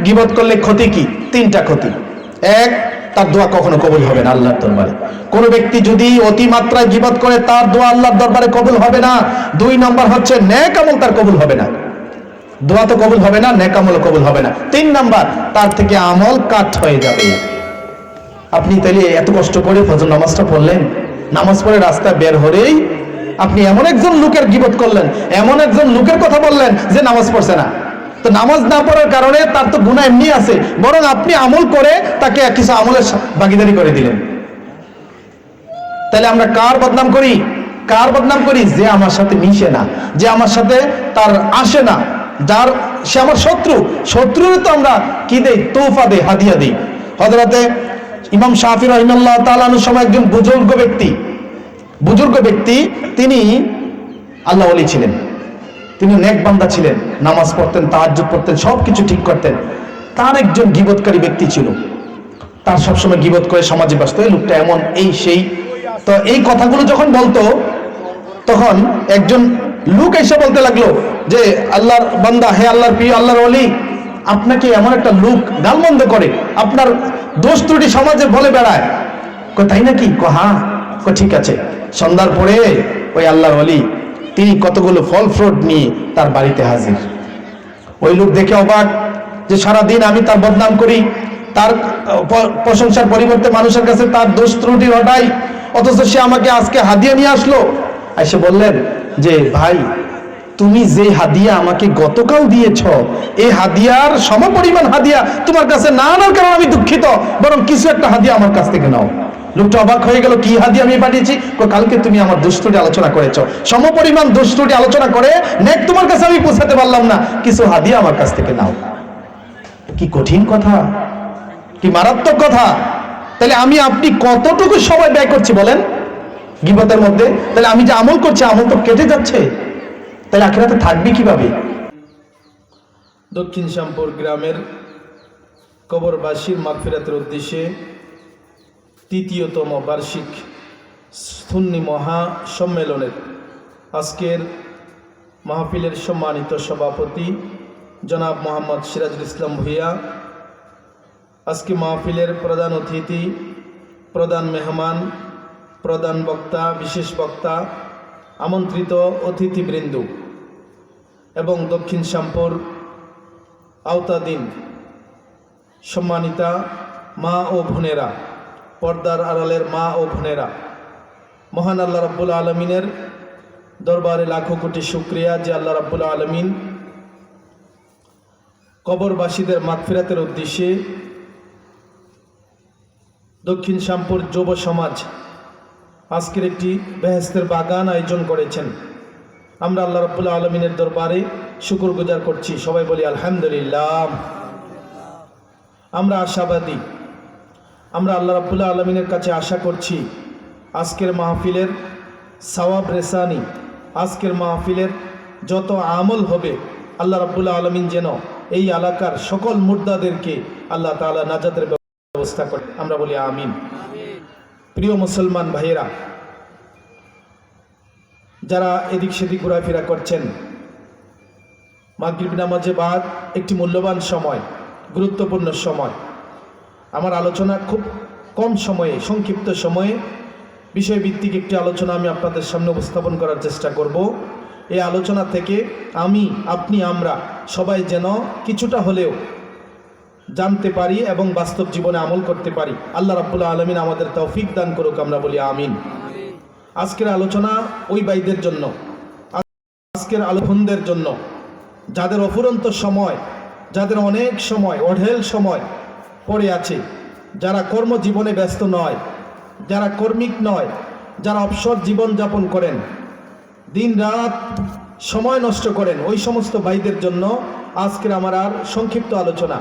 গীবত করলে ক্ষতি কি? তিনটা ক্ষতি। এক, তার দোয়া কখনো কবুল হবে না আল্লাহর দরবারে। কোন ব্যক্তি যদি অতিমাত্রায় গীবত করে তার দোয়া আল্লাহর দরবারে কবুল হবে না। দুই নম্বর হচ্ছে নেক আমল তার কবুল হবে না। দোয়া তো কবুল হবে না, নেক আমল কবুল হবে না। তিন নম্বর, তার থেকে আমল কাট হয়ে যাবে। আপনি তাহলে এত কষ্ট করে ফজর নামাজটা পড়লেন, নামাজ পড়ে রাস্তায় বের হলেই আপনি এমন একজন লোকের গীবত করলেন, এমন একজন লোকের কথা বললেন যে নামাজ পড়ছে না। তো নামাজ না পড়ার কারণে তার তো গুনাহ এমনি আছে, বরং আপনি আমল করে তাকে কিছু আমলের ভাগীদারি করে দিলেন। তাহলে আমরা কার বদনাম করি? কার বদনাম করি? যে আমার সাথে মিশে না, যে আমার সাথে তার আসে না, যার সে আমার শত্রু। শত্রুর তো আমরা কি দেই? তোহফা দেই, হাদিয়া দেই। হযরতে ইমাম শাফি রাহিমাহুল্লাহ তাআলার সময় একজন বুজুর্গ ব্যক্তি তিনি আল্লাহ ওলি ছিলেন, তিনি নেক বান্দা ছিলেন, নামাজ পড়তেন, তাহাজ্জুদ পড়তেন, সবকিছু ঠিক করতেন। তার একজন গীবতকারী ব্যক্তি ছিল, তার সবসময় গীবত করে সমাজে ব্যস্ত, এই লোকটা এমন, এই সেই। তো এই কথাগুলো যখন বলতো তখন একজন লোক এসে বলতে লাগলো যে আল্লাহর বান্দা, হে আল্লাহর প্রিয়, আল্লাহর ওলি, আপনাকে এমন একটা লোক গালমন্দ করে, আপনার দোষ ত্রুটি সমাজে বলে বেড়ায়। তাই নাকি? হ্যাঁ। ঠিক আছে। সন্ধ্যার পরে ওই আল্লাহর ওলি তিনি কতগুলো ফল ফ্রুট নিয়ে তার বাড়িতে হাজির। ওই লোক দেখে অবাক যে সারাদিন আমি তার বদনাম করি, তার প্রশংসার পরিবর্তে মানুষের কাছে তার দোষ ত্রুটি ঘটাই, অথচ সে আমাকে আজকে হাদিয়া নিয়ে আসলো। এসে বললেন যে ভাই, তুমি যে হাদিয়া আমাকে গতকাল দিয়েছ, এই হাদিয়ার সমপরিমাণ হাদিয়া তোমার কাছে না আনার কারণে আমি দুঃখিত, বরং কিছু একটা হাদিয়া আমার কাছ থেকে নাও। লোকটা অবাক হয়ে গেল, কি হাদিয়া আমি পাঠিয়েছি? কালকে তুমি আমার দুষ্টুটি আলোচনা করেছ, সমপরিমাণ দুষ্টুটি আলোচনা করে নেক তোমার কাছে আমি পৌঁছাতে পারলাম না, কিছু হাদিয়া আমার কাছ থেকে নাও। কি কঠিন কথা, কি মারাত্মক কথা। তাহলে আমি আপনি কতটুকু সময় ব্যয় করছি বলেন গীবতের মধ্যে? তাহলে আমি যে আমল করছি, আমল তো কেটে যাচ্ছে, তাহলে আখিরাতে থাকবে কিভাবে? দক্ষিণ শ্যামপুর গ্রামের কবরবাসীর মাগফিরাতের উদ্দেশ্যে তৃতীয়তম বার্ষিক সুন্নি মহা সম্মেলনের আজকের মাহফিলের সম্মানিত সভাপতি জনাব মোহাম্মদ সিরাজুল ইসলাম ভূঁইয়া, আজকে মাহফিলের প্রধান অতিথি, প্রধান মেহমান, প্রধান বক্তা, বিশেষ বক্তা, আমন্ত্রিত অতিথিবৃন্দ এবং দক্ষিণ শ্যামপুর আওতাধীন সম্মানিতা মা ও বোনেরা, পর্দার আড়ালের মা ও বোনেরা, মহান আল্লাহ রাব্বুল আলমিনের দরবারে লাখো কোটি শুকরিয়া যে আল্লাহ রাব্বুল আলমিন কবরবাসীদের মাগফিরাতের উদ্দেশ্যে দক্ষিণ শ্যামপুর যুব সমাজ আজকের একটি বেহেশতের বাগান আয়োজন করেছেন। আমরা আল্লাহ রাব্বুল আলমিনের দরবারে শুকরগুজার করছি, সবাই বলি আলহামদুলিল্লাহ। আমরা আশাবাদী, আমরা আল্লাহ রাব্বুল আলমিনের কাছে আশা করছি আজকের মাহফিলের সওয়াব রেসানি, আজকের মাহফিলের যত আমল হবে আল্লাহ রাব্বুল আলমিন যেন এই এলাকার সকল মুর্দাদেরকে আল্লাহ তাআলা নাজাতের ব্যবস্থা করে। আমরা বলি আমিন। প্রিয় মুসলমান ভাইয়েরা, যারা এদিক সেদিক ঘোরাফেরা করছেন, মাগরিব নামাজে বাদ একটি মূল্যবান সময়, গুরুত্বপূর্ণ সময়। আমার আলোচনা খুব কম সময়ে, সংক্ষিপ্ত সময়ে বিষয়ভিত্তিক একটি আলোচনা আমি আপনাদের সামনে উপস্থাপন করার চেষ্টা করব। এই আলোচনা থেকে আমি, আপনি, আমরা সবাই যেন কিছুটা হলেও জানতে পারি এবং বাস্তব জীবনে আমল করতে পারি। আল্লাহ রাব্বুল আলামিন আমাদের তৌফিক দান করুক, আমরা বলি আমিন। আজকের আলোচনা ওই ভাইদের জন্য, আজকের আলোচনাদের জন্য যাদের অফুরন্ত সময়, যাদের অনেক সময়, অঢেল সময় পড়ে আছে, যারা কর্মজীবনে ব্যস্ত নয়, যারা কর্মিক নয়, যারা অবসর জীবন যাপন করেন, দিন রাত সময় নষ্ট করেন, ওই সমস্ত ভাইদের জন্য আজকের আমার আর সংক্ষিপ্ত আলোচনা।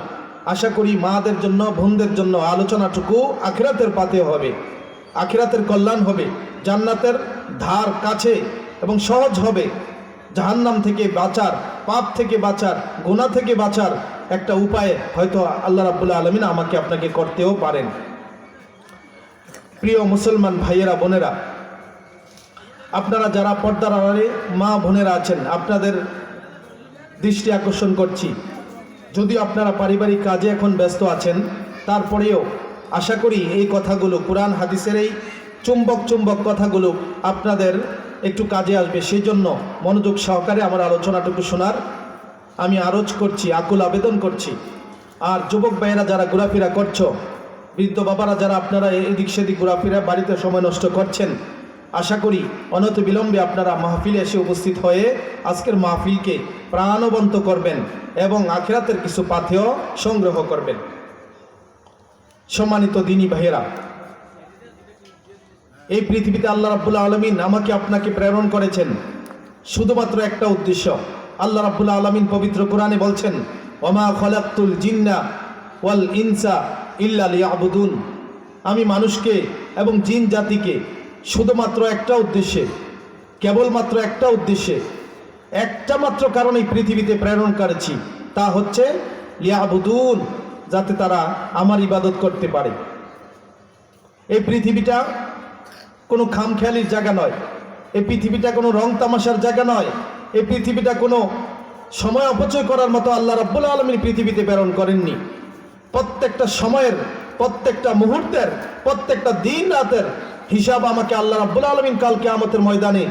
আশা করি মাদের জন্য, বোনদের জন্য আলোচনাটুকু আখিরাতের পাতে হবে, আখিরাতের কল্যাণ হবে, জান্নাতের ধার কাছে এবং সহজ হবে। জাহান্নাম থেকে বাঁচার, পাপ থেকে বাঁচার, গুনাহ থেকে বাঁচার একটা উপায় হয়তো আল্লাহ রাব্বুল আলামিন আমাকে আপনাকে করতেও পারেন। প্রিয় মুসলমান ভাইয়েরা, বোনেরা, আপনারা যারা পর্দার আড়ালে মা বোনেরা আছেন, আপনাদের দৃষ্টি আকর্ষণ করছি, যদি আপনারা পারিবারিক কাজে এখন ব্যস্ত আছেন, তারপরেও আশা করি এই কথাগুলো, কোরআন হাদিসের এই চুম্বক চুম্বক কথাগুলো আপনাদের একটু কাজে আসবে। সেই জন্য মনোযোগ সহকারে আমার আলোচনাটুকু শোনার আমি আরজ করছি, আকুল আবেদন করছি। আর যুবক ভাইয়েরা যারা ঘোরাফেরা করছো, বৃদ্ধ বাবারা যারা আপনারা এদিক সেদিক ঘোরাফেরা বাড়িতে সময় নষ্ট করছেন, আশা করি অনতি বিলম্বে আপনারা মাহফিলে এসে উপস্থিত হয়ে আজকের মাহফিলকে প্রাণবন্ত করবেন এবং আখিরাতের কিছু পাথেয় সংগ্রহ করবেন। সম্মানিত দিনী ভাইয়েরা, এই পৃথিবীতে আল্লাহ রাব্বুল আলামিন আমাকে আপনাকে প্রেরণ করেছেন শুধুমাত্র একটা উদ্দেশ্য। আল্লাহ রাব্বুল আলামিন পবিত্র কোরআনে বলছেন, ওমা খলাকতুল জিন্না ওয়াল ইনসা ইল্লা লিয়াবুদুন। আমি মানুষকে এবং জিন জাতিকে শুধুমাত্র একটা উদ্দেশ্যে, কেবলমাত্র একটা উদ্দেশ্যে, একটা মাত্র কারণেই পৃথিবীতে প্রেরণ করেছি, তা হচ্ছে লিয়াবুদুন, যাতে তারা আমার ইবাদত করতে পারে। এই পৃথিবীটা কোনো খামখেয়ালির জায়গা নয়, এই পৃথিবীটা কোনো রং তামাশার জায়গা নয়, এই পৃথিবীটা কোনো সময় অপচয় করার মতো আল্লাহ রাব্বুল আলামিন পৃথিবীতে প্রেরণ করেননি। প্রত্যেকটা সময়ের, প্রত্যেকটা মুহূর্তের, প্রত্যেকটা দিন রাতের হিসাব আমাকে আল্লাহ রাব্বুল আলামিন কাল কিয়ামতের ময়দানে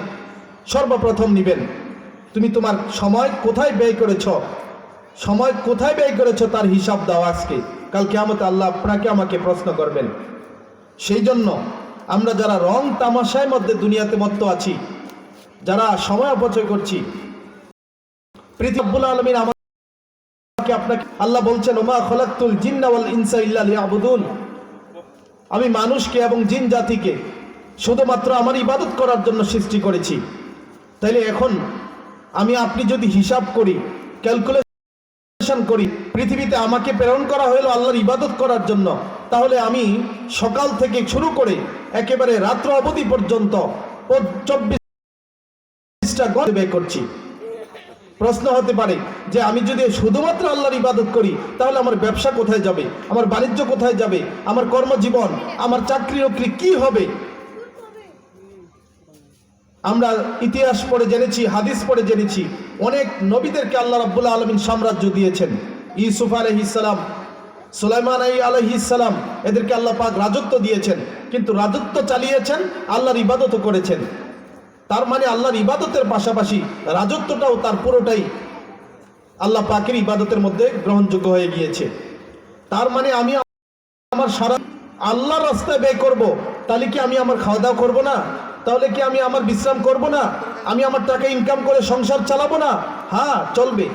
সর্বপ্রথম নিবেন। তুমি তোমার সময় কোথায় ব্যয় করেছ, সময় কোথায় ব্যয় করেছ তার হিসাব দাও আজকে। কাল কিয়ামতে আল্লাহ আপনাকে আমাকে প্রশ্ন করবেন। সেই জন্য আমরা যারা রং তামাশার মধ্যে দুনিয়াতে মত্ত আছি, যারা সময় অপচয় করছি, পৃথিবী রাব্বুল আলামিন আমাকে আপনাকে, আল্লাহ বলছেন, ওমা খলাকতুল জিন্না ওয়াল ইনসা ইল্লা লিয়াবুদুন। আমি মানুষকে এবং জিন জাতিকে শুধুমাত্র আমার ইবাদত করার জন্য সৃষ্টি করেছি। তাইলে এখন আমি আপনি যদি হিসাব করি, ক্যালকুলেশন করি, পৃথিবীতে আমাকে প্রেরণ করা হলো আল্লাহর ইবাদত করার জন্য, তাহলে আমি সকাল থেকে শুরু করে একেবারে রাত্র অবধি পর্যন্ত 24টা ঘন্টা ব্যয় করছি। প্রশ্ন হতে পারে যে আমি যদি শুধুমাত্র আল্লাহর ইবাদত করি, তাহলে আমার ব্যবসা কোথায় যাবে, আমার বাণিজ্য কোথায় যাবে, আমার কর্মজীবন, আমার চাকরি নকরি কি হবে? আমরা ইতিহাস পড়ে জেনেছি, হাদিস পড়ে জেনেছি, অনেক নবীদেরকে আল্লাহ রাব্বুল আলামিন সাম্রাজ্য দিয়েছেন। ইউসুফ আলাইহিস সালাম, সুলাইমান আলাইহিস সালাম, এদেরকে আল্লাহ পাক রাজত্ব দিয়েছেন, কিন্তু রাজত্ব চালিয়েছেন, আল্লাহর ইবাদতও করেছেন। তার মানে আল্লাহর ইবাদতের পাশাপাশি রাজত্বটাও তার পুরোটাই আল্লাহ পাকের ইবাদতের মধ্যে গ্রহণযোগ্য হয়ে গিয়েছে। তার মানে আমি আমার সারা আল্লাহর রাস্তায় ব্যয় করব, তাহলে কি আমি আমার খাওয়া দাওয়া করবো না? তাহলে কি আমি আমার বিশ্রাম করব না? আমি আমার টাকা ইনকাম করে সংসার চালাবো না? হ্যাঁ, চলবে।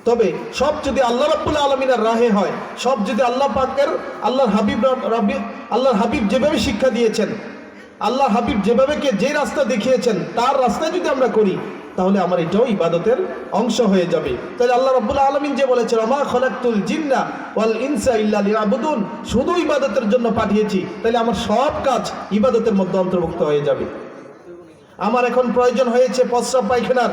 তবে সব যদি আল্লাহ রাব্বুল আলামিনের রাহে হয়, সব যদি আল্লাহ পাকের, আল্লাহর হাবিব যেভাবে শিক্ষা দিয়েছেন, আল্লাহ হাবিব যেভাবে যে রাস্তা দেখিয়েছেন তার রাস্তায় যদি আমরা করি, তাহলে আমার এটাও ইবাদতের অংশ হয়ে যাবে। তাহলে আল্লাহ রাব্বুল আলামিন যে বলেছেন, ওমা খলাকতুল জিন্না ওয়াল ইনসা ইল্লা লিয়াবুদুন, শুধু ইবাদতের জন্য পাঠিয়েছি, তাহলে আমার সব কাজ ইবাদতের মধ্যে অন্তর্ভুক্ত হয়ে যাবে। আমার এখন প্রয়োজন হয়েছে প্রস্রাব পায়খানার,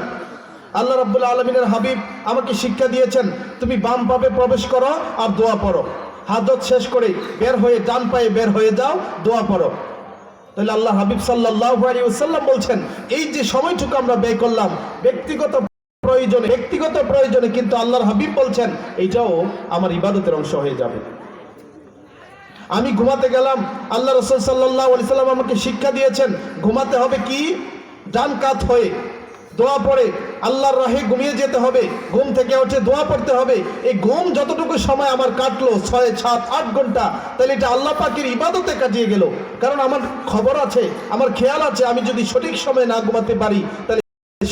আল্লাহ রাব্বুল আলামিনের হাবিব আমাকে শিক্ষা দিয়েছেন, তুমি বাম পাবে প্রবেশ করো আর দোয়া পড়ো, হাজত শেষ করে বের হয়ে ডান পায়ে বের হয়ে যাও, দোয়া পড়ো। তাহলে আল্লাহ হাবিব সাল্লাল্লাহু আলাইহি ওয়াসাল্লাম বলছেন, এই যে সময়টুকু আমরা ব্যয় করলাম ব্যক্তিগত প্রয়োজনে, কিন্তু আল্লাহর হাবিব বলছেন এইটাও আমার ইবাদতের অংশ হয়ে যাবে। আমি ঘুমাতে গেলাম, আল্লাহ রাসূল সাল্লাল্লাহু আলাইহি ওয়াসাল্লাম আমাকে শিক্ষা দিয়েছেন ঘুমাতে হবে কি, ডান কাত হয়ে দোয়া পড়ে আল্লাহর রাহে ঘুমিয়ে যেতে হবে, ঘুম থেকে উঠে দোয়া পড়তে হবে। এই ঘুম যতটুকু সময় আমার কাটলো, 6, 7, 8 ঘন্টা, তাহলে এটা আল্লাহ পাকের ইবাদতে কাটিয়ে গেল। কারণ আমার খবর আছে, আমার খেয়াল আছে, আমি যদি সঠিক সময় না ঘুমাতে পারি, তাহলে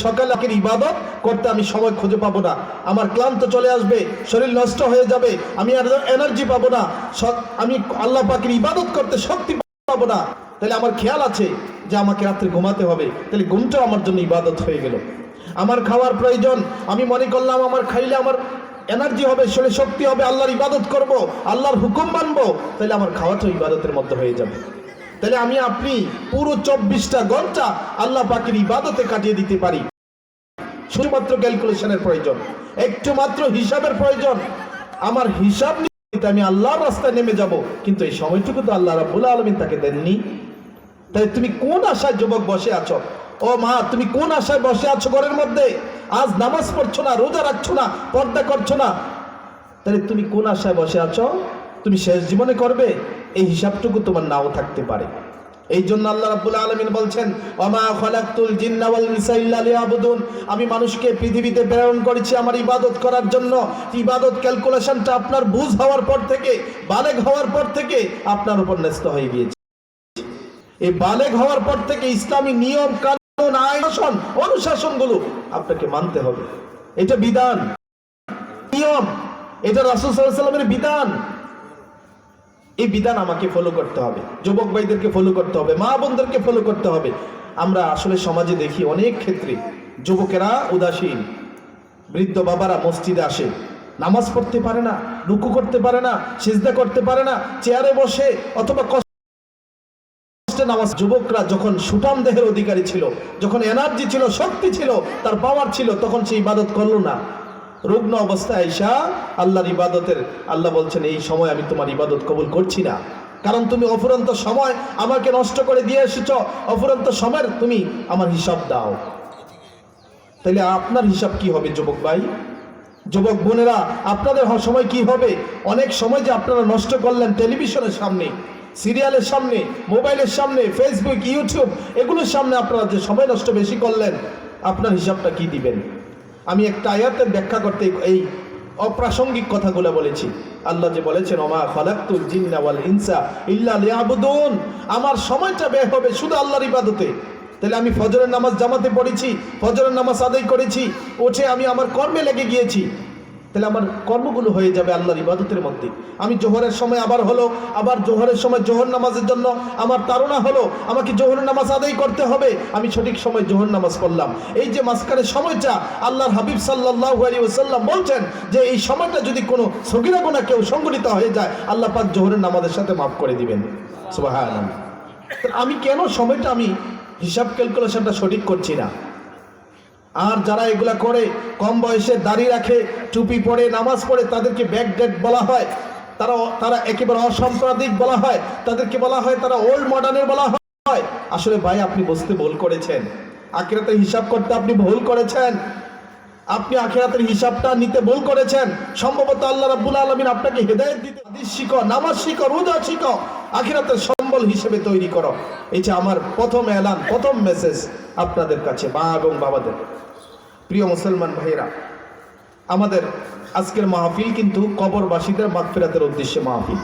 সকালে ইবাদত করতে আমি সময় খুঁজে পাবো না, আমার ক্লান্ত চলে আসবে, শরীর নষ্ট হয়ে যাবে, আমি আর এনার্জি পাবো না, আমি আল্লাহ পাকের ইবাদত করতে শক্তি পাবো না। তাহলে আমার খেয়াল আছে যে আমাকে রাত্রে ঘুমাতে হবে, তাহলে ঘুমটাও আমার জন্য ইবাদত হয়ে গেল। আমার খাওয়ার প্রয়োজন, আমি মনে করলাম আমার খাইলে আমার এনার্জি হবে, শরীরে শক্তি হবে, আল্লাহর ইবাদত করব, আল্লাহর হুকুম মানবো, তাহলে আমার খাওয়াটাও ইবাদতের মধ্যে হয়ে যাবে। তাহলে আমি আপনি পুরো 24টা ঘন্টা আল্লাহ পাকের ইবাদতে কাটিয়ে দিতে পারি। শুধুমাত্র ক্যালকুলেশনের প্রয়োজন, একটু মাত্র হিসাবের প্রয়োজন। আমার হিসাব নিতে আমি আল্লাহর রাস্তায় নেমে যাব, কিন্তু এই সময়টুকু তো আল্লাহ রাব্বুল আলামিন তাকে দেননি। তাই তুমি কোন আশায় যুবক বসে আছো? ও মা, তুমি কোন আশায় বসে আছো ঘরের মধ্যে? আজ নামাজ পড়ছো না, রোজা রাখছো না, পর্দা করছো না, তাহলে তুমি কোন আশায় বসে আছো? তুমি শেষ জীবনে করবে, এই হিসাবটুকু তোমার নাও থাকতে পারে। এই জন্য আল্লাহ রাব্বুল আলামিন বলছেন, ওয়ামা খালাকতুল জিন্না ওয়াল ইনসা ইল্লা লিয়াবুদুন, আমি মানুষকে পৃথিবীতে প্রেরণ করেছি আমার ইবাদত করার জন্য। ইবাদত ক্যালকুলেশনটা আপনার বুঝ হওয়ার পর থেকে, বালেগ হওয়ার পর থেকে আপনার উপর ন্যস্ত হয়ে গিয়েছে। এই বালেগ হওয়ার পর থেকে ইসলামী নিয়ম কানুন আইন অনুশাসনগুলো আপনাকে মানতে হবে। এটা বিধান, নিয়ম, এটা রাসূল সাল্লাল্লাহু আলাইহি ওয়াসাল্লামের বিধান। এই বিধান আমাকে ফলো করতে হবে, যুবক ভাইদেরকে ফলো করতে হবে, মা বোনদেরকে ফলো করতে হবে। আমরা আসলে সমাজে দেখি অনেক ক্ষেত্রে যুবকেরা উদাসীন, বৃদ্ধ বাবারা মসজিদে আসে, নামাজ পড়তে পারে না, রুকু করতে পারে না, সিজদা করতে পারে না, চেয়ারে বসে অথবা কষ্টে নামাজ। যুবকরা যখন সুঠাম দেহের অধিকারী ছিল, যখন এনার্জি ছিল, শক্তি ছিল, তার পাওয়ার ছিল, তখন সে ইবাদত করলো না। রুগ্ন অবস্থায় আইসা আল্লাহর ইবাদতের, আল্লাহ বলছেন এই সময় আমি তোমার ইবাদত কবুল করছি না, কারণ তুমি অফুরন্ত সময় আমাকে নষ্ট করে দিয়ে এসেছ, অফুরন্ত সময়ের তুমি আমার হিসাব দাও। তাহলে আপনার হিসাব কি হবে যুবক ভাই, যুবক বোনেরা? আপনাদের সময় কি হবে? অনেক সময় যে আপনারা নষ্ট করলেন টেলিভিশনের সামনে, সিরিয়ালের সামনে, মোবাইলের সামনে, ফেসবুক, ইউটিউব, এগুলোর সামনে আপনারা যে সময় নষ্ট বেশি করলেন, আপনার হিসাবটা কি দিবেন? আমি একটা আয়াতের ব্যাখ্যা করতে এই অপ্রাসঙ্গিক কথাগুলো বলেছি। আল্লাহ যে বলেছেন, ওমা খালাকতুল জিন্না ওয়াল ইনসা ইল্লা লিয়াবুদুন, আমার সময়টা ব্যয় হবে শুধু আল্লাহর ইবাদতে। তাহলে আমি ফজরের নামাজ জামাতে পড়েছি, ফজরের নামাজ আদায় করেছি, উঠে আমি আমার কর্মে লেগে গিয়েছি, তাহলে আমার কর্মগুলো হয়ে যাবে আল্লাহর ইবাদতের মধ্যে। আমি জোহরের সময় আবার জোহরের সময় জোহর নামাজের জন্য আমার তাড়না হলো, আমাকে জোহরের নামাজ আদায় করতে হবে, আমি সঠিক সময় জোহর নামাজ পড়লাম। এই যে মাঝখানের সময়টা, আল্লাহর হাবিব সাল্লাল্লাহু আলাইহি ওয়াসাল্লাম বলছেন যে এই সময়টা যদি কোনো সগীরা গুনাহ কেউ সংগঠিত হয়ে যায়, আল্লাহ পাক জোহরের নামাজের সাথে মাফ করে দিবেন। সুবহানাল্লাহ। আমি কেন সময়টা আমি হিসাব ক্যালকুলেশনটা সঠিক করছি না? আর যারা এগুলা করে, কম বয়সে দাড়ি রাখে, টুপি পরে, নামাজ পড়ে, তাদেরকে ব্যাকডেট বলা হয়, তারা একেবারে অসাম্প্রদায়িক বলা হয়, তাদেরকে বলা হয় তারা ওল্ড মডার্নের বলা হয়। আসলে ভাই আপনি বুঝতে ভুল করেছেন, আখিরাতের হিসাব করতে আপনি ভুল করেছেন, আপনি আখিরাতের হিসাবটা নিতে ভুল করেছেন। সম্ভবত আল্লাহ রাব্বুল আলামিন আপনাকে হেদায়েত দিতে, হাদিস শিখো, নামাজ শিখো, রোজা শিখো, আখিরাতের সম্বল হিসেবে তৈরি করো। এটা আমার প্রথম এলান, প্রথম মেসেজ আপনাদের কাছে, মা এবং বাবাদের। প্রিয় মুসলমান ভাইরা, আমাদের আজকের মাহফিল কিন্তু কবরবাসীদের মাগফিরাতের উদ্দেশ্যে মাহফিল।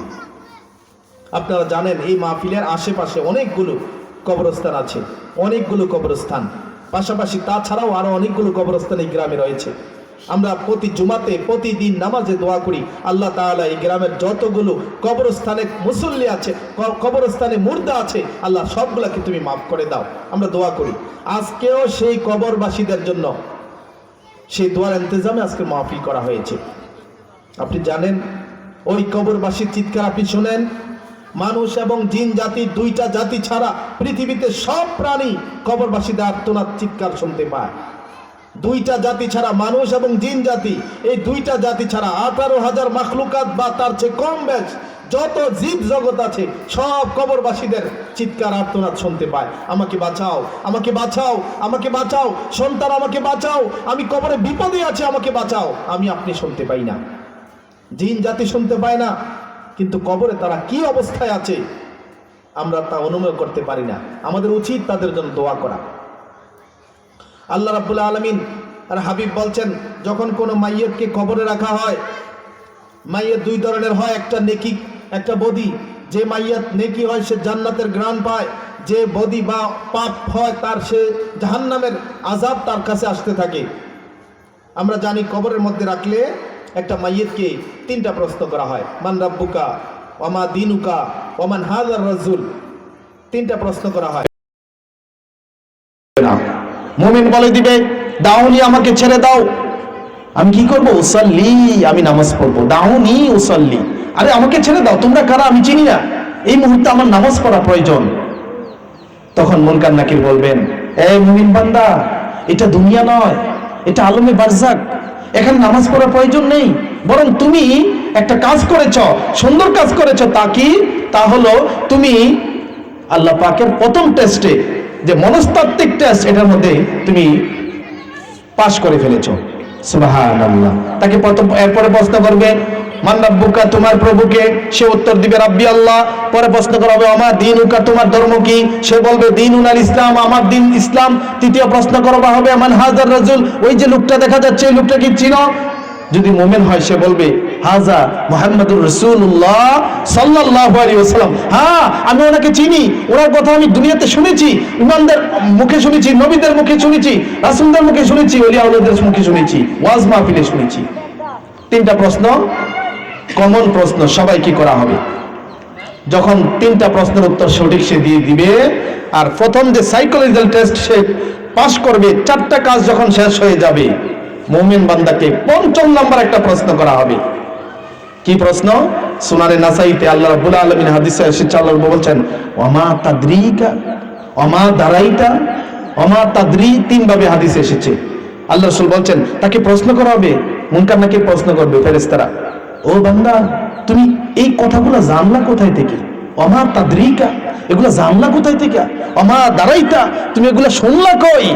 আপনারা জানেন এই মাহফিলের আশেপাশে অনেকগুলো কবরস্থান আছে, অনেকগুলো কবরস্থান, পাশাপাশি তাছাড়াও আরো অনেকগুলো কবরস্থান এই গ্রামে রয়েছে। আমরা প্রতি জুমাতে, প্রতিদিন নামাজে দোয়া করি, আল্লাহ তাআলা এই গ্রামের যতগুলো কবরস্থানে মুসল্লি আছে, কবরস্থানে মুর্দা আছে, আল্লাহ সবগুলাকে তুমি মাফ করে দাও, আমরা দোয়া করি। আজকেও সেই কবরবাসীদের জন্য সেই দোয়ার ইন্তজামে আজকে মাহফিল করা হয়েছে। আপনি জানেন ওই কবরবাসীর চিৎকার আপনি শুনেন, মানুষ এবং জিন জাতি, দুইটা জাতি ছাড়া পৃথিবীতে সব প্রাণী কবরবাসীদের আর্তনাদ চিৎকার শুনতে পায়। দুইটা জাতি ছাড়া, মানুষ এবং জিন জাতি, এই দুইটা জাতি ছাড়া 18,000 মাখলুকাত বা তার চেয়ে কম বেশ যত জীব জগৎ আছে সব কবরবাসীদের চিৎকার আর্তনাদ শুনতে পায়। আমাকে বাঁচাও, আমাকে বাঁচাও, আমাকে বাঁচাও, সন্তান আমাকে বাঁচাও, আমি কবরে বিপদে আছি, আমাকে বাঁচাও। আমি আপনি শুনতে পাই না, জিন জাতি শুনতে পায় না, কিন্তু কবরে তারা কি অবস্থায় আছে আমরা তা অনুমান করতে পারি না। আমাদের উচিত তাদের জন্য দোয়া করা। আল্লাহ রাব্বুল আলামিন আর হাবিব বলছেন, যখন কোনো মাইয়তকে কবরে রাখা হয়, মাইয়ত দুই ধরনের হয়, একটা নেকি, একটা বদি। যে মাইয়ত নেকি হয় সে জান্নাতের ঘ্রাণ পায়, যে বদি বা পাপ হয় তার সে জাহান্নামের আযাব তার কাছে আসতে থাকে। আমরা জানি কবরের মধ্যে রাখলে একটা মাইয়তকে 3টা প্রশ্ন করা হয়, মান রাব্বুকা, ওমা দিনুকা, ওমান হাযার রাজুল। 3টা প্রশ্ন করা হয়। মুমিন বলে দিবে, দাউনি, আমাকে ছেড়ে দাও, আমি কি করব? উসাল্লি, আমি নামাজ পড়বো। দাউনি উসাল্লি, আরে আমাকে ছেড়ে দাও, তোমরা কারা আমি চিনি না, এই মুহূর্তে আমার নামাজ পড়া প্রয়োজন। তখন মুনকার নাকির বলবেন, এই মুমিন বান্দা, এটা দুনিয়া নয়, এটা আলমে বারজাক, এখানে নামাজ পড়ার প্রয়োজন নেই, বরং তুমি একটা কাজ করেছ, সুন্দর কাজ করেছ। তা কি? তা হলো তুমি আল্লাহ পাকের প্রথম টেস্টে, যে মনস্তাত্ত্বিক টেস্ট, এটার মধ্যে তুমি পাশ করে ফেলেছ। সুবহানাল্লাহ। তাকে এরপরে প্রশ্ন করবে, মান রাব্বুকা, তোমার প্রভুকে? সে উত্তর দিবে রাব্বি আল্লাহ। পরে প্রশ্ন করা হবে আমা দীনুকা, তোমার ধর্ম কি? সে বলবে দীনুল ইসলাম, আমার দিন ইসলাম। তৃতীয় প্রশ্ন করা হবে মান হাজার রাজুল, ওই যে লোকটা দেখা যাচ্ছে এই লোকটা কি চিনো? যদি মুমিন হয় সে বলবে হাজা মুহাম্মাদুর রাসূলুল্লাহ সাল্লাল্লাহু আলাইহি ওয়াসাল্লাম, হ্যাঁ আমি ওনাকে চিনি, ওনার কথা আমি দুনিয়াতে শুনেছি, ইমানদের মুখে শুনেছি, নবীদের মুখে শুনেছি, রাসূলদের মুখে শুনেছি, ওলিয়া আউলিয়াদের মুখে শুনেছি, ওয়াজ মাহফিলে শুনেছি। তিনটা প্রশ্ন, কমন প্রশ্ন, সবাইকে করা হবে। যখন তিনটা প্রশ্নের উত্তর সঠিক সে দিয়ে দিবে, আর প্রথম যে সাইকোলজিক্যাল টেস্ট সে পাস করবে, চারটা কাজ যখন শেষ হয়ে যাবে, মুমিন বান্দাকে ৫ম নম্বর একটা প্রশ্ন করা হবে। কি প্রশ্ন? সুনানে নাসাইতে আল্লাহ রাব্বুল আলামিন হাদিসে এসেছে, আল্লাহ বলছেন ওমা তাদরিকা ওমা দারাইতা ওমা তাদরি, তিন ভাবে হাদিসে এসেছে। আল্লাহ রাসূল বলছেন তাকে প্রশ্ন করা হবে, মুনকার নাকি প্রশ্ন করবে ফেরেশতারা, ও বান্দা তুমি এই কথাগুলো জানলা কোথায় থেকে? ওমা তাদরিকা, এগুলো জানলা কোথায় থেকে? ওমা দারাইতা, তুমি এগুলো শুনলা কই?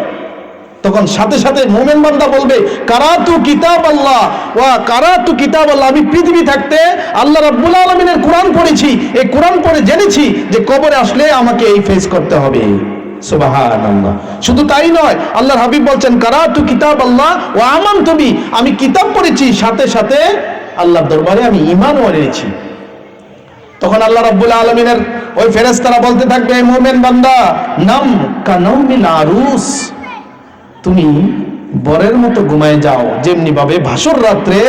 তখন সাথে সাথে মুমিন বান্দা বলবে কারাতু কিতাব আল্লাহ ওয়া কারাতু কিতাব আল্লাহ, আমি পৃথিবী থাকতে আল্লাহ রাব্বুল আলামিনের কোরআন পড়েছি, এই কোরআন পড়ে জেনেছি যে কবরে আসলে আমাকে এই ফেস করতে হবে। সুবহানাল্লাহ। শুধু তাই নয়, আল্লাহর হাবিব বলছেন কারাতু কিতাব আল্লাহ ওয়া আমানতু বি, আমি কিতাব পড়েছি, সাথে সাথে আল্লাহর দরবারে আমি ঈমানও এনেছি। তখন আল্লাহ রাব্বুল আলামিনের ওই ফেরেশতারা বলতে থাকবে মুমিন বান্দা নাম কানাউমিল আরুস, তুমি বরের মতো ঘুমায় যাও, যেমনি ভাবে ভাসর রাত্রে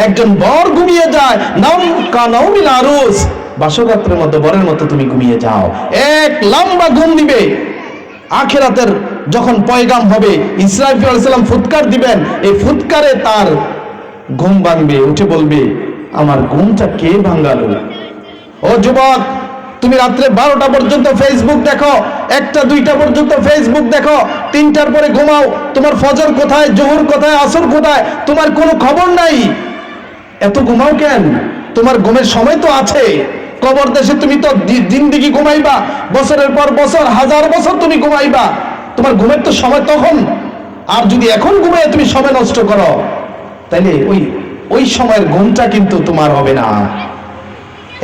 একজন বর ঘুমিয়ে যায়, নাম কানাউমিল আরুস, ভাসর রাত্রের মতো বরের মতো তুমি ঘুমিয়ে যাও। এক লম্বা ঘুম দিবে। আখিরাতের যখন পয়গাম হবে, ইসরাফিল আলাইহিস সালাম ফুৎকার দিবেন, এই ফুৎকারে তার ঘুম ভাঙবে, উঠে বলবে আমার ঘুমটা কে ভাঙালো? ও যুবক, তুমি রাত্রে 12টা পর্যন্ত ফেসবুক দেখো, 1টা 2টা পর্যন্ত ফেসবুক দেখো, 3টার পরে ঘুমাও, তোমার ফজর কোথায়, জোহর কোথায়, আসর কোথায়, তোমার কোনো খবর নাই। এত ঘুমাও কেন? তোমার ঘুমের সময় তো আছে। কবর দেশে তুমি তো জিন্দেগি ঘুমাইবা, বছরের পর বছর, হাজার বছর তুমি ঘুমাইবা, তোমার ঘুমের তো সময় তখন। আর যদি এখন ঘুমায় তুমি সময় নষ্ট করো, তাইলে ওই সময়ের ঘুমটা কিন্তু তোমার হবে না।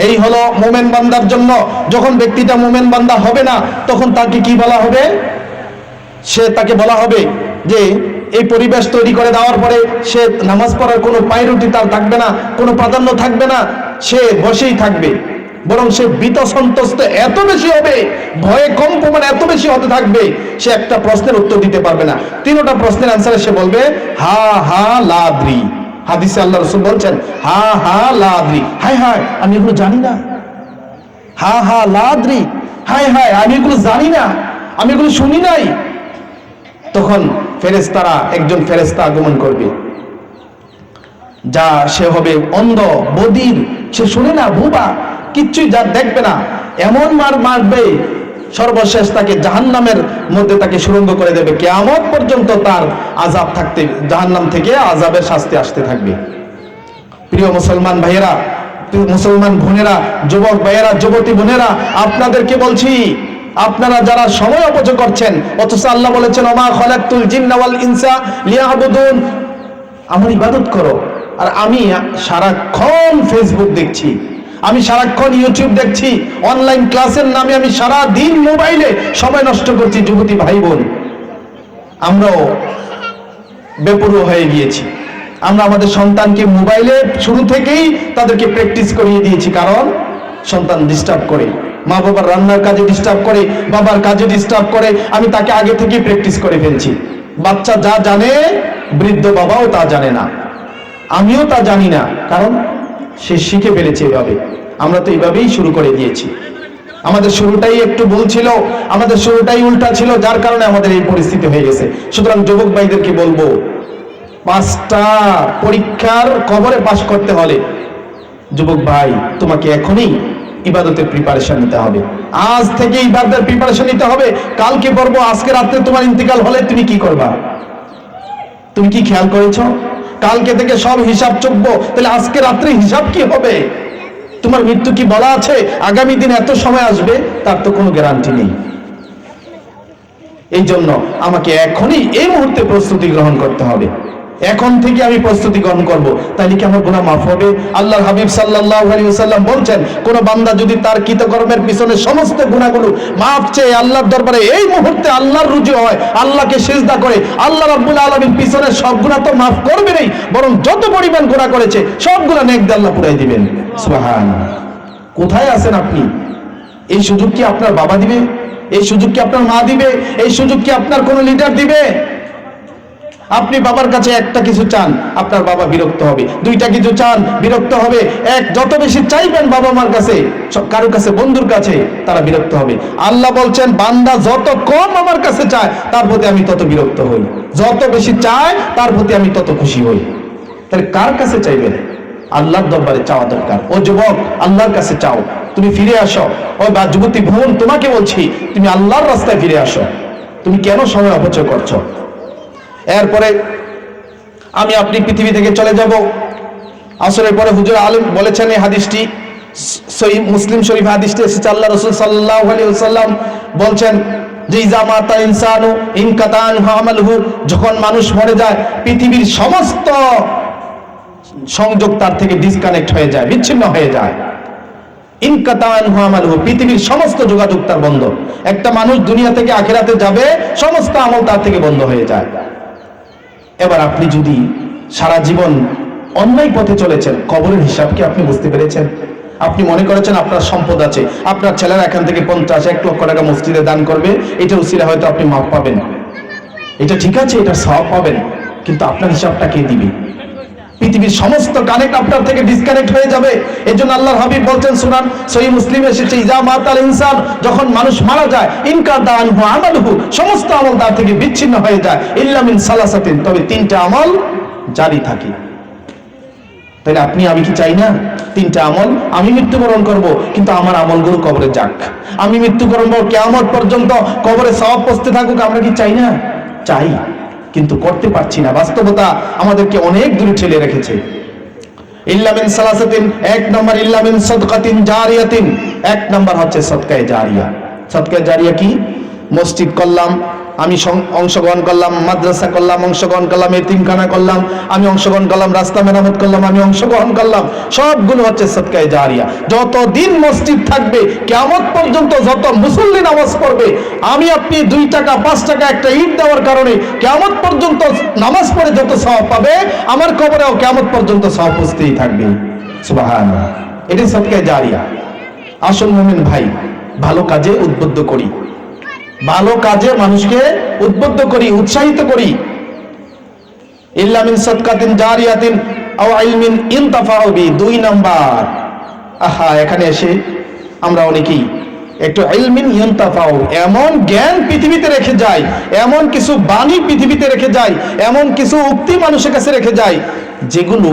এই হলো মুমিন বান্দার জন্য। যখন ব্যক্তিটা মুমিন বান্দা হবে না, তখন তাকে কি বলা হবে? তাকে বলা হবে যে এই পরিবেশ তৈরি করে দেওয়ার পরে সে নামাজ পড়ার কোনো প্রায়োরিটি তার থাকবে না, কোনো প্রাধান্য থাকবে না, সে বসেই থাকবে, বরং সে ভীত সন্ত্রস্ত এত বেশি হবে, ভয়ে কম্পমান এত বেশি হতে থাকবে, সে একটা প্রশ্নের উত্তর দিতে পারবে না। 3টা প্রশ্নের অ্যান্সারে সে বলবে হা হা লা আদ্রি। হাদিসে আল্লাহ রাসূল বলছেন হা হা লা আদ্রি, হায় হায় আমি এগুলো জানি না, হা হা লা আদ্রি, হায় হায় আমি এগুলো জানি না, আমি এগুলো শুনি নাই। তখন ফেরেশতারা, একজন ফেরেশতা আগমন করবে, যা সে হবে অন্ধ, বধির, সে শুনে না, বোবা, কিচ্ছুই যা দেখবে না, এমন মারবে সর্বশেষ তাকে জাহান্নামের মধ্যে তাকে সুরঙ্গ করে দেবে। কিয়ামত পর্যন্ত তার আযাব থাকতে, জাহান্নাম থেকে আযাবের শাস্তি আসতে থাকবে। প্রিয় মুসলমান ভাইয়েরা, মুসলমান বোনেরা, যুবক ভাইয়েরা, যুবতী বোনেরা, আপনাদেরকে বলছি, আপনারা যারা সময় অপচয় করছেন, অথচ আল্লাহ বলেছেন ওমা খালাকতুল জিন্না ওয়াল ইনসা লিয়াবুদুন, আমার ইবাদত করো। আর আমি সারাক্ষণ ফেসবুক দেখছি, আমি সারাক্ষণ ইউটিউব দেখছি, অনলাইন ক্লাসের নামে আমি সারা দিন মোবাইলে সময় নষ্ট করছি। যুবতী ভাই বোন, আমরাও বেপরোয়া হয়ে গিয়েছি। আমরা আমাদের সন্তানকে মোবাইলে শুরু থেকেই তাদেরকে প্র্যাকটিস করিয়ে দিয়েছি, কারণ সন্তান ডিস্টার্ব করে, মা বাবার রান্নার কাজে ডিস্টার্ব করে, বাবার কাজে ডিস্টার্ব করে, আমি তাকে আগে থেকেই প্র্যাকটিস করে ফেলছি। বাচ্চা যা জানে বৃদ্ধ বাবাও তা জানে না, আমিও তা জানি না, কারণ সে শিখে ফেলেছে এভাবে। আমরা তো এইভাবেই শুরু করে দিয়েছি। আমাদের শুরুটাই একটু ভুল ছিল, আমাদের শুরুটাই উল্টা ছিল, যার কারণে আমাদের এই পরিস্থিতি হয়ে গেছে। সুতরাং যুবক ভাইদেরকে বলবো, 5টা পরীক্ষার কবরে পাশ করতে হলে যুবক ভাই তোমাকে এখনই ইবাদতের প্রিপারেশন নিতে হবে। আজ থেকে ইবাদতের প্রিপারেশন নিতে হবে। কালকে পড়বো, আজকে রাত্রে তোমার ইন্তিকাল হলে তুমি কি করবা? তুমি কি খেয়াল করেছো? কালকে থেকে সব হিসাব চুকবো, তাহলে আজকে রাত্রে হিসাব কি হবে? তোমার মৃত্যু কি বলা আছে? আগামী দিন এত সময় আসবে, তার তো কোনো গ্যারান্টি নেই। এই জন্য আমাকে এখনই এই মুহূর্তে প্রস্তুতি গ্রহণ করতে হবে। এখন থেকে আমি প্রস্তুতি গ্রহণ করব, তাইলে কি আমার গুনাহ মাফ হবে? আল্লাহর হাবিব সাল্লাল্লাহু আলাইহি ওয়াসাল্লাম বলছেন, কোন বান্দা যদি তার কৃতকর্মের পিছনে সমস্ত গুনাহগুলো মাফ চেয়ে আল্লাহর দরবারে এই মুহূর্তে আল্লাহর রুজু হয়, আল্লাহকে সিজদা করে, আল্লাহ রাব্বুল আলামিন পিছনের সব গুনাহ তো মাফ করবে না, বরং যত পরিমাণ গুনাহ করেছে সব গুনাহ নেক দিয়ে আল্লাহ পুরাই দিবেন। সুবহানাল্লাহ। কোথায় আছেন আপনি? এই সুযোগ কি আপনার বাবা দিবে? এই সুযোগ কি আপনার মা দিবে? এই সুযোগ কি আপনার কোন লিডার দিবে? আপনি বাবার কাছে একটা কিছু চান, আপনার বাবা বিরক্ত হবে। দুইটা কিছু চান, বিরক্ত হবে। যত বেশি চাইবেন বাবা মার কাছে, কারো কাছে, বন্ধুর কাছে, তারা বিরক্ত হবে। আল্লাহ বলছেন, বান্দা যত কম আমার কাছে চায় তার প্রতি আমি তত বিরক্ত হই, যত বেশি চায় তার প্রতি আমি তত খুশি হই। তাহলে কার কাছে চাইবেন? আল্লাহর দরবারে চাওয়া দরকার। ও যুবক, আল্লাহর কাছে চাও, তুমি ফিরে আসো। ও বা যুবতী বোন, তোমাকে বলছি, তুমি আল্লাহর রাস্তায় ফিরে আসো। তুমি কেন সময় অপচয় করছো? এরপরে আমি আপনি পৃথিবী থেকে চলে যাব। আসরের পরে হুজুর আলেম বলেছেন, এই হাদিসটি সহিহ মুসলিম শরীফ হাদিসটি এসেছে। আল্লাহ রাসূল সাল্লাল্লাহু আলাইহি ওয়াসাল্লাম বলছেন যে ইজা মাতা ইনসানু ইনকাতা আনহু আমালুহু, যখন মানুষ মরে যায় পৃথিবীর সমস্ত সংযোগ তার থেকে ডিসকানেক্ট হয়ে যায়, বিচ্ছিন্ন হয়ে যায়। ইনকাতা আনহু আমালুহু, পৃথিবীর সমস্ত যোগাযোগ তার বন্ধ। একটা মানুষ দুনিয়া থেকে আখিরাতে যাবে, সমস্ত আমল তার থেকে বন্ধ হয়ে যায়। এবার আপনি যদি সারা জীবন অন্যায় পথে চলেছেন, কবরের হিসাব কি আপনি বুঝতে পেরেছেন? আপনি মনে করেছেন আপনার সম্পদ আছে, আপনার ছেলেরা এখান থেকে 50-1 লক্ষ টাকা মসজিদে দান করবে, এটা উসিলা হয়তো আপনি মাপ পাবেন, এটা ঠিক আছে, এটা সওয়াব পাবেন, কিন্তু আপনার হিসাবটা কে দিবে? পৃথিবীর সমস্ত কানেক্ট আপনার থেকে ডিসকানেক্ট হয়ে যাবে। এজন্য আল্লাহর হাবিব বলছেন, সুনান সহিহ মুসলিম এসেছে, ইজা মাতাল ইনসান, যখন মানুষ মারা যায়, ইনকাতা আনহু আমালুহু, সমস্ত আমল তার থেকে বিচ্ছিন্ন হয়ে যায়, ইল্লা মিন সালাসাতিন, তবে 3টা আমল জারি থাকে। তাহলে আপনি আমি কি চাই না 3টা আমল? আমি মৃত্যুবরণ করব, কিন্তু আমার আমলগুলো কবরে যাক। আমি মৃত্যুবরণ করব, কিয়ামত পর্যন্ত কবরে সওয়াব পৌঁছতে থাকুক, আমরা কি চাই না? চাই, কিন্তু করতে পারছি না। বাস্তবতা আমাদেরকে অনেক দূরে ঠেলে রেখেছে। ইল্লা মিন সালাসাতিন, 1 নম্বর ইল্লা মিন সাদকাতিন জারিয়াতিন, 1 নম্বর হচ্ছে সদকায়ে জারিয়া। সদকায়ে জারিয়া কি? মসজিদ করলাম, আমি অংশগ্রহণ করলাম, মাদ্রাসা করলাম, অংশগ্রহণ করলাম, এতিমখানা করলাম, আমি অংশগ্রহণ করলাম, রাস্তা মেরামত করলাম, আমি অংশগ্রহণ করলাম, সবগুলো হচ্ছে সদকায়ে জারিয়া। যতদিন মসজিদ থাকবে, কিয়ামত পর্যন্ত যত মুসল্লি নামাজ পড়বে, আমি আপনি 2 টাকা 5 টাকা একটা ইট দেওয়ার কারণে কিয়ামত পর্যন্ত নামাজ পড়ে যত সওয়াব পাবে, আমার কবরেও কিয়ামত পর্যন্ত সওয়াব পৌঁছতেই থাকবে। সুবহানাল্লাহ। এটা সদকায়ে জারিয়া। আসল মুমিন ভাই, ভালো কাজে উদ্বুদ্ধ করি, ভালো কাজে মানুষকে উদ্বুদ্ধ করি, উৎসাহিত করি। ইল্লা মিন সাদকাতিন জারিয়াতিন আও ইলমিন ইনতাফাউ বি, 2 নাম্বার। এখানে এসে আমরা অনেকেই একটু ইলমিন ইনতাফাউ, এমন জ্ঞান পৃথিবীতে রেখে যায়, এমন কিছু বাণী পৃথিবীতে রেখে যায়, এমন কিছু উক্তি মানুষের কাছে রেখে যায়, যেগুলো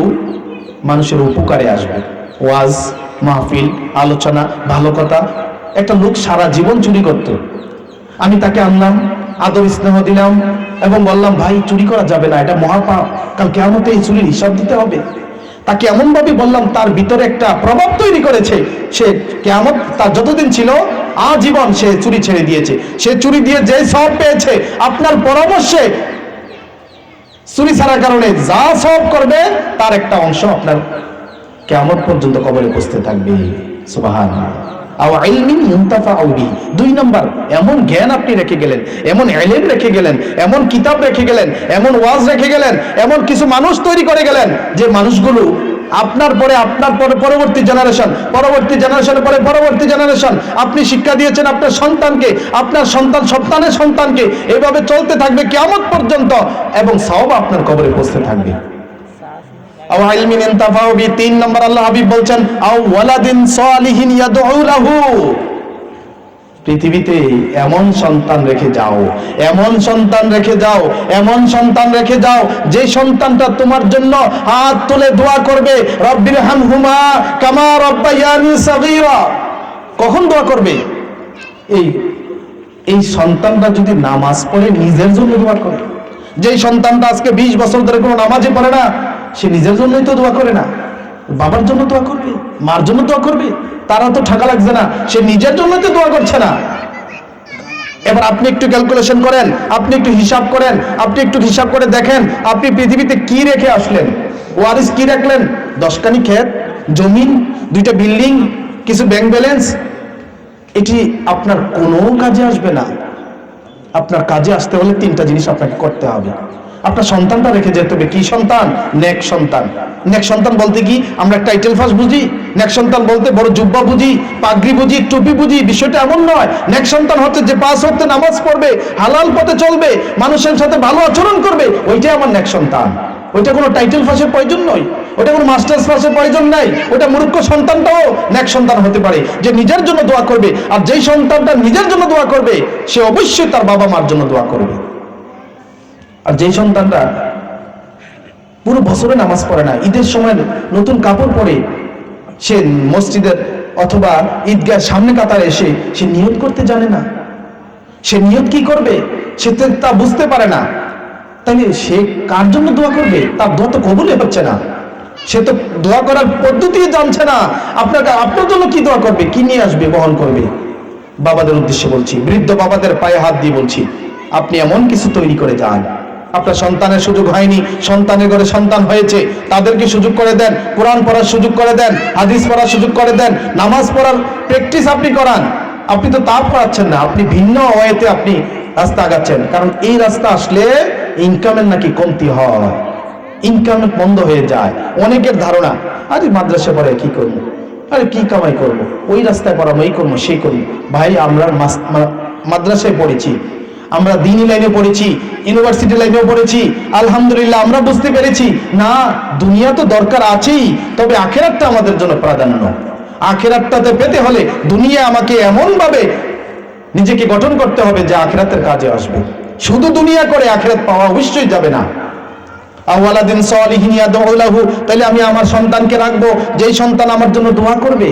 মানুষের উপকারে আসবে। ওয়াজ মাহফিল, আলোচনা, ভালো কথা। একটা লোক সারা জীবন চুরি করত, আমি তাকে আনলাম, আদর স্নেহ দিলাম এবং বললাম, ভাই চুরি করা যাবে না, এটা মহাপাপ, কাল কিয়ামতে এই চুরির হিসাব দিতে হবে। তাকে এমন ভাবে বললাম, তার ভিতরে একটা প্রভাব তৈরি করেছে। সে কিয়ামত, তার যতদিন ছিল আজীবন সে চুরি ছেড়ে দিয়েছে। সে চুরি দিয়ে যে সওয়াব পেয়েছে, আপনার পরামর্শে চুরি ছাড়ার কারণে যা সওয়াব করবে, তার একটা অংশ আপনার কিয়ামত পর্যন্ত কবরে পৌঁছতে থাকবে। সুবহানাল্লাহ। আও ইলমিন ইনতাফাউ বি, 2 নাম্বার, এমন জ্ঞান আপনি রেখে গেলেন, এমন ইলম রেখে গেলেন, এমন কিতাব রেখে গেলেন, এমন ওয়াজ রেখে গেলেন, এমন কিছু মানুষ তৈরি করে গেলেন, যে মানুষগুলো আপনার পরে পরবর্তী জেনারেশন, পরবর্তী জেনারেশনের পরে পরবর্তী জেনারেশন, আপনি শিক্ষা দিয়েছেন আপনার সন্তানকে, আপনার সন্তানের সন্তানকে, এইভাবে চলতে থাকবে কিয়ামত পর্যন্ত, এবং সওয়াব আপনার কবরে পৌঁছতে থাকবে। আও ইলমিন ইনতাফাউ বি, 3 নম্বর আল্লাহ হাবিব বলছেন, আও ওয়ালাদিন সালিহিন ইয়াদউ লাহু, পৃথিবীতে এমন সন্তান রেখে যাও, এমন সন্তান রেখে যাও, এমন সন্তান রেখে যাও, যে সন্তানটা তোমার জন্য হাত তুলে দোয়া করবে, রব্বিরহামহুমা কামা রাব্বায়ানি সাগীরা। কখন দোয়া করবে? এই সন্তানটা যদি নামাজ পড়ে নিজের জন্য দোয়া করে। যেই সন্তানটা আজকে 20 বছর ধরে কোনো নামাজই পড়ে না, সে নিজের জন্যই তো দোয়া করে না, বাবার জন্য দোয়া করবে, মার জন্য দোয়া করবে। তারা তো ঠাকা লাগছে না, সে নিজের জন্য তো দোয়া করছে না। এবার আপনি একটু ক্যালকুলেশন করেন, আপনি একটু হিসাব করেন, আপনি একটু হিসাব করে দেখেন আপনি পৃথিবীতে কি রেখে আসলেন। ওয়ারিস কি রাখলেন? 10খানি ক্ষেত, জমিন, 2টা বিল্ডিং, কিছু ব্যাংক ব্যালেন্স। এটি আপনার কোনো কাজে আসবে না। আপনার কাজে আসতে হলে 3টা জিনিস আপনাকে করতে হবে। আপনার সন্তানটা রেখে যেতে হবে। কি সন্তান? নেক সন্তান। নেক সন্তান বলতে কি আমরা টাইটেল ফার্স্ট বুঝি? নেক সন্তান বলতে বড় জুব্বা বুঝি, পাগড়ি বুঝি, টুপি বুঝি? বিষয়টা এমন নয়। নেক সন্তান হচ্ছে যে 5 ওয়াক্ত নামাজ পড়বে, হালাল পথে চলবে, মানুষের সাথে ভালো আচরণ করবে, ওইটাই আমার নেক সন্তান। ওইটা কোনো টাইটেল ফাঁসের প্রয়োজন নয়, ওটা কোনো মাস্টার্স পাসের প্রয়োজন নাই। ওটা মূর্খ সন্তানটাও নেক সন্তান হতে পারে, যে নিজের জন্য দোয়া করবে। আর যেই সন্তানটা নিজের জন্য দোয়া করবে সে অবশ্যই তার বাবা মার জন্য দোয়া করবে। আর যেই সন্তানটা পুরো বছরে নামাজ পড়ে না, ঈদের সময় নতুন কাপড় পরে সে মসজিদের অথবা ঈদগাহ সামনে কাতারে এসে সে নিয়ত করতে জানে না, সে নিয়ত কি করবে সে তা বুঝতে পারে না, তাহলে সে কার জন্য দোয়া করবে? তার দোয়া তো কবুলই হচ্ছে না। সে তো দোয়া করার পদ্ধতি জানছে না। আপনার জন্য কি দোয়া করবে, কি নিয়ে আসবে, বহন করবে? বাবাদের উদ্দেশ্যে বলছি, বৃদ্ধ বাবাদের পায়ে হাত দিয়ে বলছি, আপনি এমন কিছু তৈরি করে যান। আপনার সন্তানের সুযোগ হয়নি, সন্তানের ঘরে সন্তান হয়েছে, তাদেরকে সুযোগ করে দেন, কোরআন পড়ার সুযোগ করে দেন, হাদিস পড়ার সুযোগ করে দেন, নামাজ পড়ার প্র্যাকটিস আপনি করান। আপনি তো তা করাচ্ছেন না, আপনি ভিন্ন ওয়েতে আপনি রাস্তা আগাচ্ছেন। কারণ এই রাস্তা আসলে ইনকামের নাকি কমতি হয়, ইনকাম বন্ধ হয়ে যায়। অনেকের ধারণা, আরে মাদ্রাসা পড়ে কি করবো, আরে কি কামাই করব, ওই রাস্তায় পড়াবো, এই করবো, সেই করবো। ভাই, আমরা মাদ্রাসায় পড়েছি, আমরা দিনী লাইনে পড়েছি, ইউনিভার্সিটি লাইনেও পড়েছি, আলহামদুলিল্লাহ আমরা বুঝতে পেরেছি না দুনিয়া তো দরকার আছেই, তবে আখেরাতটা আমাদের জন্য প্রাধান্য। আখেরাতটাতে পেতে হলে দুনিয়া আমাকে এমন ভাবে নিজেকে গঠন করতে হবে যে আখেরাতের কাজে আসবে। শুধু দুনিয়া করে আখেরাত পাওয়া অবশ্যই যাবে না। আওয়ালাদিন সালিহিন ইয়াদউ লাহু, তাহলে আমি আমার সন্তানকে রাখবো যেই সন্তান আমার জন্য দোয়া করবে।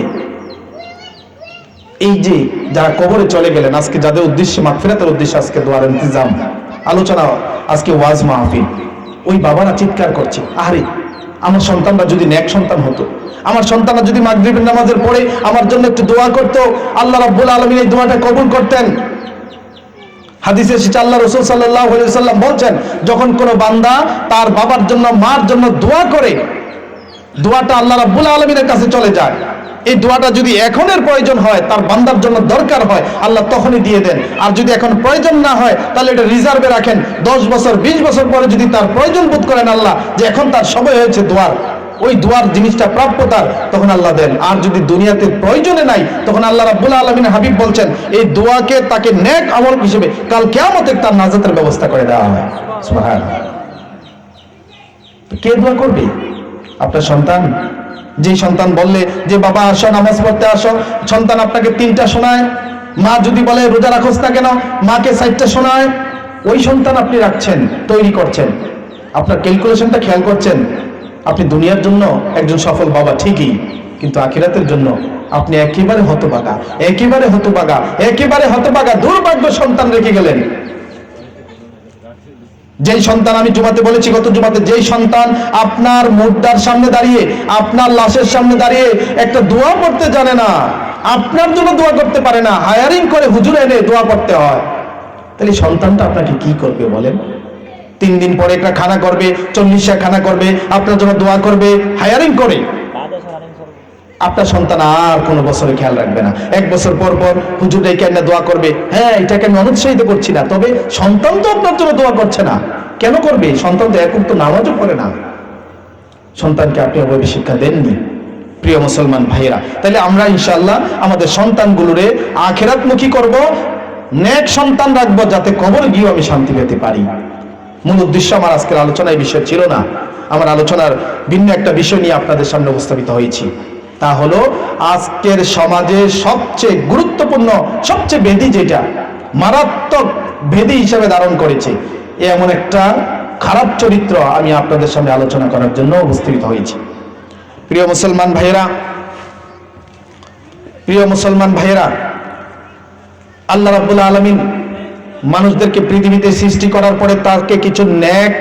এই যে যারা কবরে চলে গেলেন, আজকে যাদের উদ্দেশ্যে মাগফিরাতের উদ্দেশ্যে আজকে দোয়ার ইন্তজাম, আলোচনা, আজকে ওয়াজ মাহফিল, ওই বাবারা চিৎকার করছে, আরে আমার সন্তানরা যদি নেক সন্তান হতো, আমার সন্তানরা যদি মাগরিবের নামাজের পরে আমার জন্য একটু দোয়া করতো, আল্লাহ রাব্বুল আলামিন এই দোয়াটা কবুল করতেন। হাদিসে এসেছে আল্লাহ রাসূল সাল্লাল্লাহু আলাইহি ওয়াসাল্লাম বলছেন, যখন কোনো বান্দা তার বাবার জন্য, মার জন্য দোয়া করে, দোয়াটা আল্লাহ রাব্বুল আলামিনের কাছে চলে যায়। এই দোয়াটা যদি এখনের প্রয়োজন হয়, তার বান্দার জন্য দরকার হয়, আল্লাহ তখনই দিয়ে দেন। আর যদি এখন প্রয়োজন না হয়, তাহলে এটা রিজার্ভে রাখেন। 10 বছর 20 বছর পরে যদি তার প্রয়োজন বোধ করেন আল্লাহ যে এখন তার সময় হয়েছে দোয়ার, ওই দোয়ার জিনিসটা প্রাপ্য তার, তখন আল্লাহ দেন। আর যদি দুনিয়াতে প্রয়োজনে নাই, তখন আল্লাহ রাব্বুল আলামিন হাবিব বলছেন এই দোয়াকে তাকে নেক আমল হিসেবে কাল কিয়ামতে তার নাজাতের ব্যবস্থা করে দেওয়া হয়। সুবহানাল্লাহ। কে দোয়া করবে? আপনার সন্তান। যেই সন্তান বললে যে বাবা আসো নামাজ পড়তে আসো, সন্তান আপনাকে 3টা শোনায়, মা যদি বলে রোজা রাখোস না কেন, মাকে 4টা শোনায়, ওই সন্তান আপনি রাখছেন, তৈরি করছেন। আপনার ক্যালকুলেশনটা খেয়াল করছেন। আপনি দুনিয়ার জন্য একজন সফল বাবা ঠিকই, কিন্তু আখিরাতের জন্য আপনি একেবারে হতভাগা, একেবারে হতভাগা, একেবারে হতভাগা, দুর্ভাগ্য সন্তান রেখে গেলেন। যেই সন্তান, আমি জুমাতে বলেছি, গত জুমাতে, যেই সন্তান আপনার মুর্দার সামনে দাঁড়িয়ে, আপনার লাশের সামনে দাঁড়িয়ে একটা দোয়া পড়তে জানে না, আপনার জন্য দোয়া করতে পারে না, হায়ারিং করে হুজুর এনে দোয়া করতে হয়, তাহলে সন্তানটা আপনাকে কি করবে বলেন? 3 দিন পরে একটা খানা করবে, 40টা খানা করবে, আপনার জন্য দোয়া করবে, হায়ারিং করে। আপনার সন্তান আর কোনো বছরে খেয়াল রাখবে না। 1 বছর পর পর হুজুর ডেকে এনে দোয়া করবে। হ্যাঁ, এটাকে আমি অনুৎসাহিত করছি না, তবে সন্তান তো আপনার জন্য দোয়া করছে না, কেন করবে? সন্তান তো এখন তো নামাজও পড়ে না। সন্তানকে আপনি ওভাবে শিক্ষা দেননি। প্রিয় মুসলমান ভাইয়েরা, তাহলে আমরা ইনশাআল্লাহ আমাদের সন্তানগুলোরে আখিরাতমুখী করব, নেক সন্তান রাখবো, যাতে কবর গিয়েও আমি শান্তি পেতে পারি। মূল উদ্দেশ্য আমার আজকের আলোচনায় বিষয় ছিল না। আমার আলোচনার ভিন্ন একটা বিষয় নিয়ে আপনাদের সামনে উপস্থাপিত হয়েছি। তা হলো আজকের সমাজে সবচেয়ে গুরুত্বপূর্ণ, সবচেয়ে বেধি, যেটা মারাত্মক বেধি হিসেবে ধারণ করেছে, এমন একটা খারাপ চরিত্র আমি আপনাদের সামনে আলোচনা করার জন্য উপস্থিত হয়েছি। প্রিয় মুসলমান ভাইয়েরা, প্রিয় মুসলমান ভাইয়েরা, আল্লাহ রাব্বুল আলামিন মানুষদেরকে পৃথিবীতে সৃষ্টি করার পরে তাকে কিছু নেক,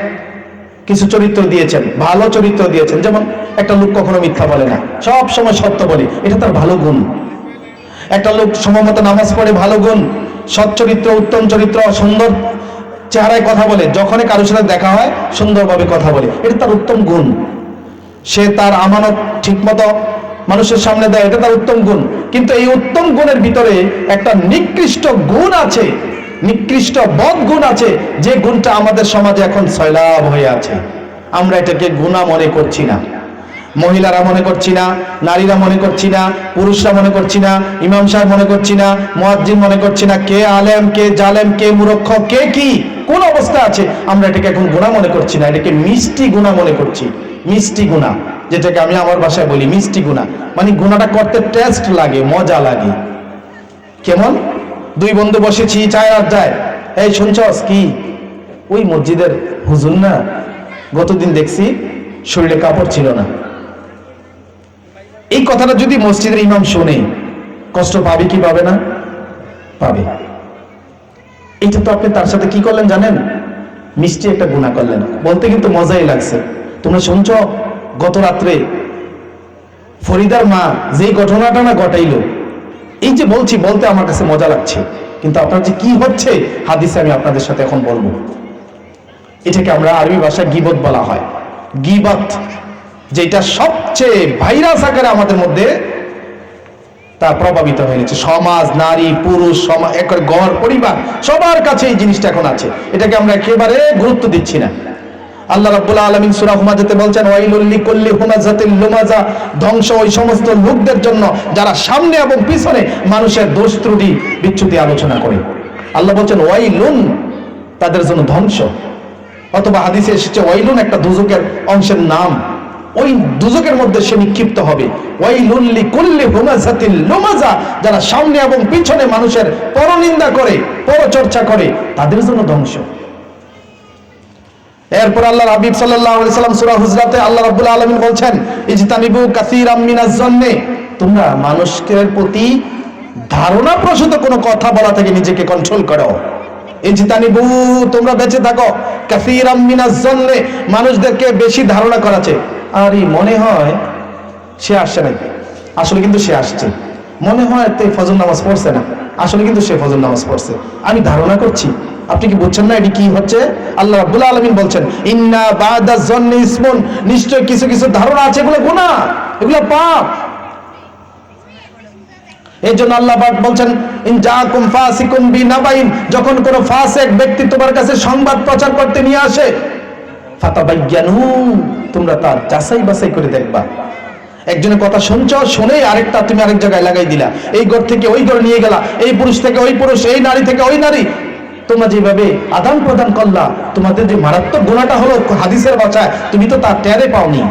কিছু চরিত্র দিয়েছেন, ভালো চরিত্র দিয়েছেন। যেমন একটা লোক কখনো মিথ্যা বলে না, সব সময় সত্য বলে, এটা তার ভালো গুণ। একটা লোক সময়মতো নামাজ পড়ে, ভালো গুণ। সৎ চরিত্র, উত্তম চরিত্র, সুন্দর চেহারায় কথা বলে, যখনই কারোর সাথে দেখা হয় সুন্দরভাবে কথা বলে, এটা তার উত্তম গুণ। সে তার আমানত ঠিকমতো মানুষের সামনে দেয়, এটা তার উত্তম গুণ। কিন্তু এই উত্তম গুণের ভিতরে একটা নিকৃষ্ট গুণ আছে, নিকৃষ্ট বদ গুণ আছে, যে গুণটা আমাদের সমাজে এখন সয়লাব হয়ে আছে। আমরা এটাকে গুণা মনে করছি না, মহিলারা মনে করছি না, নারীরা মনে করছি না, পুরুষরা মনে করছি না, ইমাম সাহেব মনে করছি না, মুয়াজ্জিন মনে করছি না, কে আলেম, কে জালেম, কে মূর্খ, কে কি কোন অবস্থা আছে, আমরা এটাকে এখন গুনাহ মনে করছি না, এটাকে মিষ্টি গুনাহ মনে করছি। মিষ্টি গুনাহ, যেটাকে আমি আমার ভাষায় বলি মিষ্টি গুনাহ, মানে গুনাহটা করতে টেস্ট লাগে, মজা লাগে। কেমন? দুই বন্ধু বসেছি চায়ের আড্ডায়, এই শুনছস কি, ওই মসজিদের হুজুর না, গতদিন দেখছি শরীরে কাপড় ছিল না। এই কথাটা যদি মসজিদের ইমাম শুনে কষ্ট পাবে কি পাবে না? পাবে। এটা তো আপনি তার সাথে কি করলেন জানেন? মিষ্টি একটা গুনাহ করলেন। বলতে কিন্তু মজাই লাগছে। তোমরা শুনছ গত রাত্রে ফরিদার মা যেই ঘটনাটা না ঘটাইলো, এই যে বলছি, বলতে আমার কাছে মজা লাগছে, কিন্তু আপনার যে কি হচ্ছে হাদিসে আমি আপনাদের সাথে এখন বলবো। এটাকে আমরা আরবি ভাষায় গীবত বলা হয়। গীবত, যেটা সবচেয়ে ভাইরাস আকারে আমাদের মধ্যে তা প্রভাবিত হয়েছে। সমাজ, নারী, পুরুষ, ঘর, পরিবার, সবার কাছে এই জিনিসটা এখন আছে। এটাকে আমরা একেবারে গুরুত্ব দিচ্ছি না। আল্লাহ রাব্বুল আলামিন সূরা হুমাযাতে বলছেন, ওয়াইলুল লিকুল্লি হুমাযাতিল লুমাযা, ধ্বংস ওই সমস্ত লোকদের জন্য যারা সামনে এবং পিছনে মানুষের দোষ ত্রুটি বিচ্যুতি আলোচনা করে। আল্লাহ বলছেন ওয়াইলুন, তাদের জন্য ধ্বংস। অথবা হাদিসে এসেছে ওয়াইলুন একটা দুজকের অংশের নাম, ওই দুজকের মধ্যে সে নিক্ষিপ্ত হবে। ওয়াইলুল লিকুল্লি হুমাযাতিল লুমাযা, যারা সামনে এবং পিছনে মানুষের পরনিন্দা করে, পরচর্চা করে, তাদের জন্য ধ্বংস। এরপর আল্লাহর হাবিব সাল্লাল্লাহু আলাইহি সাল্লাম সূরা হুজরাতে আল্লাহ রাব্বুল আলামিন বলছেন, ইজতানিবু কাসীরাম মিনাজ জন্নি, তোমরা মানুষের প্রতি ধারণা প্রসূত কোনো কথা বলা থেকে নিজেকে কন্ট্রোল করো। ইজতানিবু, তোমরা বেঁচে থাকো, কাসীরাম মিনাজ জন্নি, মানুষদেরকে বেশি ধারণা করাছে। আর মনে হয় সে আসছে নাকি, আসলে কিন্তু সে আসছে। মনে হয় তে ফজর নামাজ পড়ছে না, আসলে কিন্তু সে ফজর নামাজ পড়ছে। আমি ধারণা করছি। আপনি কি বুঝছেন না এটি কি হচ্ছে? আল্লাহ রাব্বুল আলামিন বলছেন, ইন্না বাদা জন্নি ইসমুন, নিশ্চয় কিছু কিছু ধারণা আছে, এগুলো গুনাহ, এগুলো পাপ। এই জন্য আল্লাহ পাক বলছেন, ইন জাআকুম ফাসিকুন বিনাবাইন, যখন কোনো ফাসিক ব্যক্তি তোমার কাছে সংবাদ প্রচার করতে নিয়ে আসে, ফাতাবায়্যানু, তোমরা তার যাচাই বাছাই করে দেখবা। একজনের কথা শুনছো, শুনেই আরেকটা তুমি আরেক জায়গায় লাগাই দিলা, এই ঘর থেকে ওই ঘর নিয়ে গেলা, এই পুরুষ থেকে ওই পুরুষ, এই নারী থেকে ওই নারী, তোমরা যেভাবে আদান প্রদান করলা, তোমাদের যে মারাত্মক গুনাহটা হলো হাদিসের ভাষায়, তুমি তো তার টেরে পাওনি।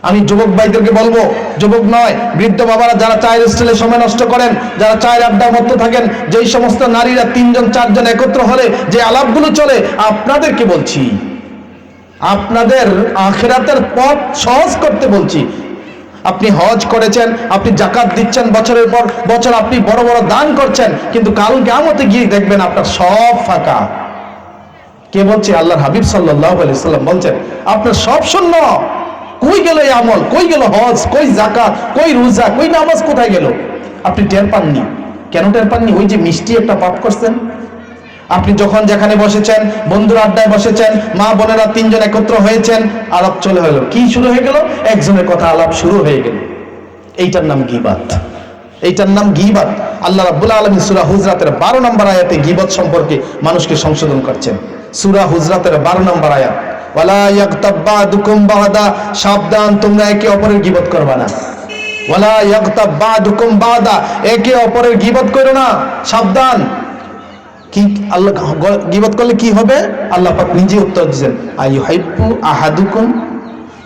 আমি যুবক ভাইদেরকে বলবো, যুবক নয় বৃদ্ধ বাবারা যারা চায়ের স্টেলে সময় নষ্ট করেন, যারা চায়ের আড্ডার মধ্যে থাকেন, যেই সমস্ত নারীরা 3 জন 4 জন একত্র হলে যে আলাপগুলো চলে, আপনাদেরকে বলছি, আপনাদের আখিরাতের পথ সহজ করতে বলছি। আপনি হজ করেছেন, আপনি যাকাত দিচ্ছেন বছরের পর বছর, আপনি বড় বড় দান করছেন, কিন্তু কাল কিয়ামতে গিয়ে দেখবেন আপনার সব ফাঁকা। কে বলছে? আল্লাহর হাবিব সাল্লাল্লাহু আলাইহি সাল্লাম বলছেন, আপনার সব শূন্য। কই গেল এই আমল, কই গেল হজ, কই যাকাত, কই রোজা, কই নামাজ, কোথায় গেল? আপনি টের পাননি। কেন টের পাননি? ওই যে মিষ্টি একটা পাপ করছেন। আপনি যখন যেখানে বসেছেন, বন্ধুর আড্ডায় বসেছেন, মা বোনেরা 3 জন একত্র হয়েছেন, আলাপ চলে হলো, কি শুরু হয়ে গেল? একজনের কথা আলাপ শুরু হয়ে গেল। এইটার নাম গীবাত, এইটার নাম গীবাত। আল্লাহ রাব্বুল আলামিন সূরা হুজরাতের 12 নম্বর আয়াতে গীবত সম্পর্কে মানুষকে সংশোধন করছেন। সূরা হুজরাতের 12 নম্বর আয়াত, ওয়ালা ইয়াগতাব বা'দুকুম বা'দা, সাবধান তোমরা একে অপরের গীবত করবা না। ওয়ালা ইয়াগতাব বা'দুকুম বা'দা, একে অপরের গীবত করো না, সাবধান। কি আল্লাহ গীবত করলে কি হবে? আল্লাহ পাক নিজে উত্তর দিয়েছেন, আইয়ুহিব্বু আহাদুকুম,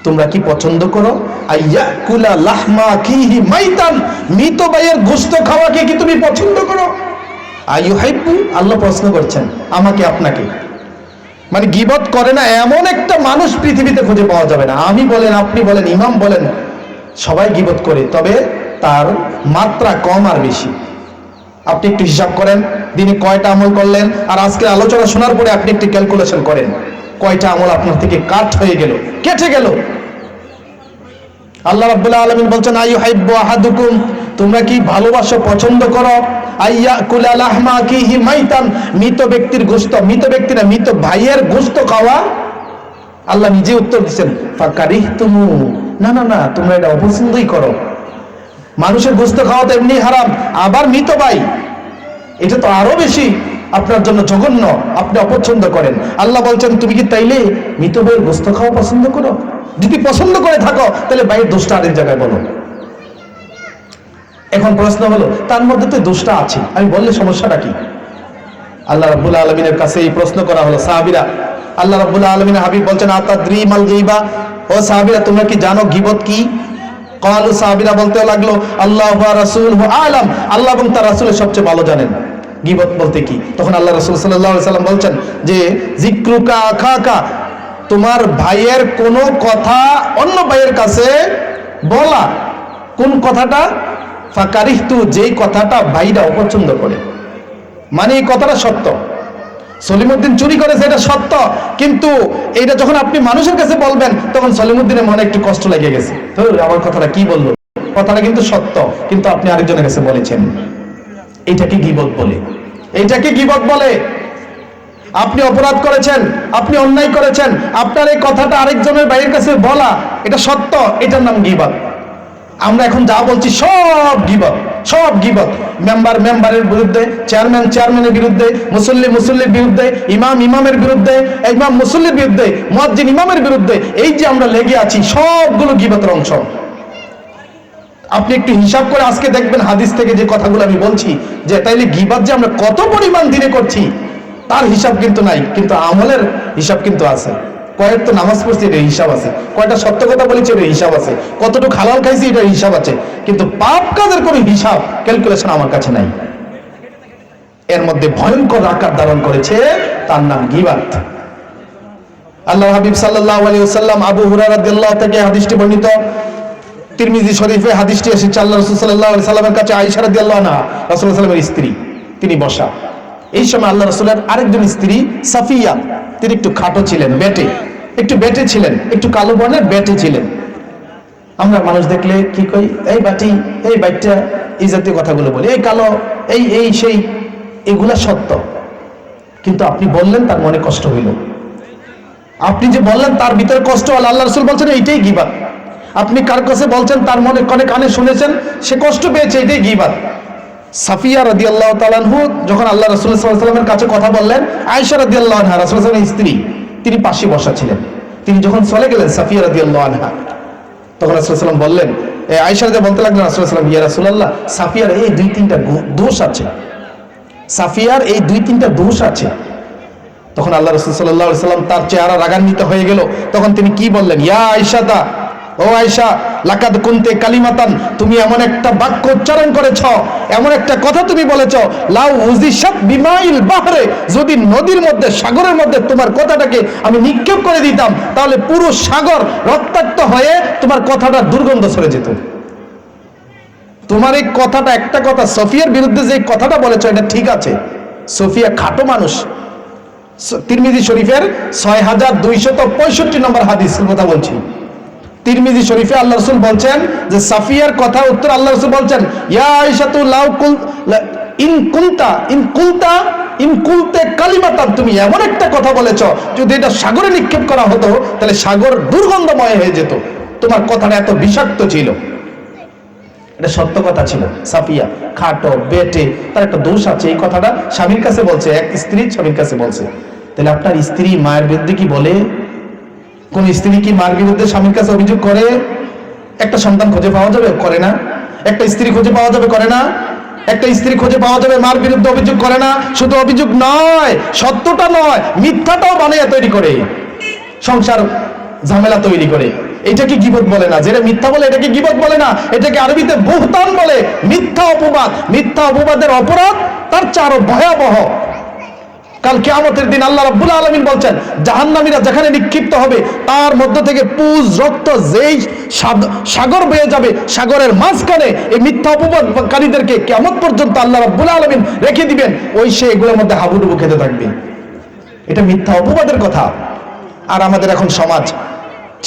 তোমরা কি পছন্দ করো আইয়াকুলা লাহমা আখিহি মাইতান, মৃত ভাইয়ের গোশত খাওয়াকে কি তুমি পছন্দ করো? আইয়ুহিব্বু, আল্লাহ প্রশ্ন করছেন আমাকে আপনাকে। মানে গীবত করে না এমন একটা মানুষ পৃথিবীতে খুঁজে পাওয়া যাবে না। আমি বলেন, আপনি বলেন, ইমাম বলেন, সবাই গীবত করে, তবে তার মাত্রা কম আর বেশি। আপনি একটু হিসাব করেন, দিনে কয়টা আমল করলেন, আর আজকে আলোচনা শোনার পরে আপনি একটু ক্যালকুলেশন করেন, কয়টা আমল আপনার থেকে কাট হয়ে গেল, কেটে গেল। আল্লাহ রাব্বুল আলামিন বলছেন আইয়ুহিব্বু আহাদুকুম, তোমরা কি ভালোবাসো, পছন্দ করো আইয়াকুলা লাহমা আকিহি মাইতান, মৃত ব্যক্তির গোশত, মৃত ব্যক্তি না, মৃত ভাইয়ের গোশত খাওয়া? আল্লাহ নিজে উত্তর দিচ্ছেন ফাকারিহতুমু, না না না, তোমরা এটা অপছন্দই করো। মানুষের গোশত খাওয়া তো এমনি হারাম, আবার মৃত ভাই, এটা তো আরো বেশি আপনার জন্য জঘন্য, আপনি অপছন্দ করেন। আল্লাহ বলছেন তুমি কি তাইলে মৃত ভাইয়ের গোশত খাওয়া পছন্দ করো? যদি পছন্দ করে থাকো তাহলে ভাইয়ের দোষটা আরেক জায়গায় বলো। এখন প্রশ্ন হলো, তার মধ্যে তো দোষটা আছে, আমি বললে সমস্যাটা কি? আল্লাহ রাব্বুল আলামিনের কাছে এই প্রশ্ন করা হলো। সাহাবীরা, আল্লাহ রাব্বুল আলামিনের হাবিব বলছেন আতাদ্রি মাল গীবা, ও সাহাবীরা তোমরা কি জানো গীবত কি? ক্বালু, সাহাবীরা বলতে লাগলো আল্লাহু ওয়া রাসূলুহু আলাম, আল্লাহ এবং তার রাসূল সবচেয়ে ভালো জানেন গীবত বলতে কি। তখন আল্লাহ রাসূল সাল্লাল্লাহু আলাইহি সাল্লাম বলছেন যে যিকরুকা আখাকা, তোমার ভাইয়ের কোনো কথা অন্য ভাইয়ের কাছে বলা। কোন কথাটা? ফাকারিহতু, যেই কথাটা ভাইরা অপছন্দ করে, মানে এই কথাটা সত্য, সলিমউদ্দিন চুরি করেছে এটা সত্য, কিন্তু এইটা যখন আপনি মানুষের কাছে বলবেন তখন সলিমউদ্দিনের মনে একটু কষ্ট লেগে গেছে, তো আমার কথাটা কি বললো, কথাটা কিন্তু সত্য, কিন্তু আপনি আরেকজনের কাছে বলেছেন। এইটাকে গীবত বলে, এইটাকে গীবত বলে। আপনি অপরাধ করেছেন, আপনি অন্যায় করেছেন, আপনার এই কথাটা আরেকজনের ভাইয়ের কাছে বলা, এটা সত্য, এটার নাম গীবত। আমরা এখন যা বলছি সব গীবত, সব গীবত। মেম্বার মেম্বারের বিরুদ্ধে, চেয়ারম্যান চেয়ারম্যানের বিরুদ্ধে, মুসল্লি মুসল্লির বিরুদ্ধে, ইমাম ইমামের বিরুদ্ধে, ইমাম মুসল্লির বিরুদ্ধে, মুয়াজ্জিন ইমামের বিরুদ্ধে, এই যে আমরা লেগে আছি সবগুলো গীবতের অংশ। আপনি একটু হিসাব করে আজকে দেখবেন হাদিস থেকে যে কথাগুলো আমি বলছি, যে তাইলে গীবত যে আমরা কত পরিমাণ দিনে করছি তার হিসাব কিন্তু নাই, কিন্তু আমলের হিসাব কিন্তু আছে। কয়েক তো নামাজ পড়ছি এটা হিসাব আছে, কয়টা সত্য কথা বলেছি এটা হিসাব আছে, কতটুকু হালাল খাইছি এটা হিসাব আছে, কিন্তু পাপ কাজের কোনো হিসাব ক্যালকুলেশন আমার কাছে নাই। এর মধ্যে ভয়ঙ্কর আকার ধারণ করেছে, তার নাম গীবত। আল্লাহ হাবিব সাল্লাল্লাহু আলাইহি ওয়াসাল্লাম আবু হুরায়রা রাদিয়াল্লাহু থেকে হাদিসটি বর্ণিত, তিরমিজি শরীফে হাদিসটি এসেছে। আল্লাহ রাসূল সাল্লাল্লাহু আলাইহি সাল্লামের কাছে আয়েশা রাদিয়াল্লাহু আনহা, রাসূলুল্লাহ সাল্লাল্লাহু আলাইহি ওয়াসাল্লামের স্ত্রী, তিনি বসা। এই সময় আল্লাহ রাসূলের আরেকজন স্ত্রী সাফিয়া, তিনি একটু খাটো ছিলেন, বেটে, একটু বেটে ছিলেন, একটু কালো বর্ণের বেটে ছিলেন। আমরা মানুষ দেখলে কি কই, এই বাটি, এই বাইটটা, এই জাতীয় কথাগুলো বলি, এই কালো, এই এই সেই, এগুলা সত্য, কিন্তু আপনি বললেন তার মনে কষ্ট হইল, আপনি যে বললেন তার ভিতরে কষ্ট হল, আল্লাহ রাসূল বলছেন এইটাই গীবত। আপনি কার কাছে বলছেন তার মনে কানে শুনেছেন, সে কষ্ট পেয়েছে, এটাই গীবত। সাফিয়া রাদিয়াল্লাহু তাআলা আনহু যখন আল্লাহ রাসূল সাল্লাল্লাহু আলাইহি ওয়াসাল্লামের কাছে কথা বললেন, আয়েশা রাদিয়াল্লাহু আনহা রাসূল সাল্লাল্লাহু আলাইহি ওয়াসাল্লামের স্ত্রী, তিনি পাশে বসা ছিলেন। তিনি যখন চলে গেলেন সাফিয়া রাদিয়াল্লাহু আনহা, তখন রাসূল সাল্লাল্লাহু আলাইহি ওয়াসাল্লাম বললেন, আয়েশা রাদিয়াল্লাহু বলতে লাগলেন রাসূল সাল্লাল্লাহু আলাইহি ওয়াসাল্লাম, ইয়া রাসূলুল্লাহ, সাফিয়ার এই দুই তিনটা দোষ আছে, সাফিয়ার এই দুই তিনটা দোষ আছে। তখন আল্লাহ রাসূল সাল্লাল্লাহু আলাইহি ওয়াসাল্লাম তার চেহারা রাগান্বিত হয়ে গেল। তখন তিনি কি বললেন, ইয়া আয়েশা, ও আয়েশা, লাকাদ কুনতে কালিমাতান, তুমি এমন একটা বাক্য উচ্চারণ করেছ, এমন একটা কথা তুমি বলেছ, লাউ উযিশাত বিমাইল বাহরে, যদি নদীর মধ্যে, সাগরের মধ্যে তোমার কথাটাকে আমি নিক্ষেপ করে দিতাম, তাহলে পুরো সাগর রক্তাক্ত হয়ে তোমার কথাটা দুর্গন্ধ ছড়ে যেত। তোমার এই কথাটা, একটা কথা, সফিয়ার বিরুদ্ধে যে কথাটা বলেছ এটা ঠিক আছে, সফিয়া খাটো মানুষ। তিরমিজি শরীফের 6265 নম্বর হাদিসের কথা বলছি। তিরমিজি শরীফে আল্লাহ রাসূল বলছেন যে সাফিয়ার কথা উত্তর আল্লাহ রাসূল বলছেন, ইয়া আয়েশাতু লাউ কুল ইন কুলতে কালিমাতান, তুমি এমন একটা কথা বলেছ, যদি এটা সাগরে নিক্ষেপ করা হতো তাহলে সাগর দুর্গন্ধময় হয়ে যেত, তোমার কথাটা এত বিষাক্ত ছিল। এটা সত্য কথা ছিল। সাফিয়া খাটো, বেটে, তার একটা দোষ আছে, এই কথাটা স্বামীর কাছে বলছে, এক স্ত্রী স্বামীর কাছে বলছে। তাহলে আপনার স্ত্রী মায়ের বিরুদ্ধে কি বলে? কোন স্ত্রী কি মার বিরুদ্ধে স্বামীর কাছে অভিযোগ করে? একটা সন্তান খুঁজে পাওয়া যাবে? করে না। একটা স্ত্রী খুঁজে পাওয়া যাবে? করে না। একটা স্ত্রী খুঁজে পাওয়া যাবে মার বিরুদ্ধে অভিযোগ করে না। শুধু অভিযোগ নয়, সত্যটা নয়, মিথ্যাটাও বানিয়ে তৈরি করে, সংসার ঝামেলা তৈরি করে। এটাকে গীবত বলে না। যেটা মিথ্যা বলে এটাকে গীবত বলে না, এটাকে আরবিতে বুহতান বলে, মিথ্যা অপবাদ। মিথ্যা অপবাদের অপরাধ তার চেয়ে আরো ভয়াবহ। কাল কিয়ামতের দিন আল্লাহ রাব্বুল আলামিন বলছেন, জাহান্নামীরা যেখানে নিক্ষিপ্ত হবে তার মধ্য থেকে পুজ রক্ত যেই সাগর বয়ে যাবে, সাগরের মাঝখানে এই মিথ্যা অপবাদকারীদেরকে কিয়ামত পর্যন্ত আল্লাহ রাব্বুল আলামিন রেখে দিবেন, ওই সে এগুলোর মধ্যে হাবুডুবু খেতে থাকবে। এটা মিথ্যা অপবাদের কথা। আর আমাদের এখন সমাজ,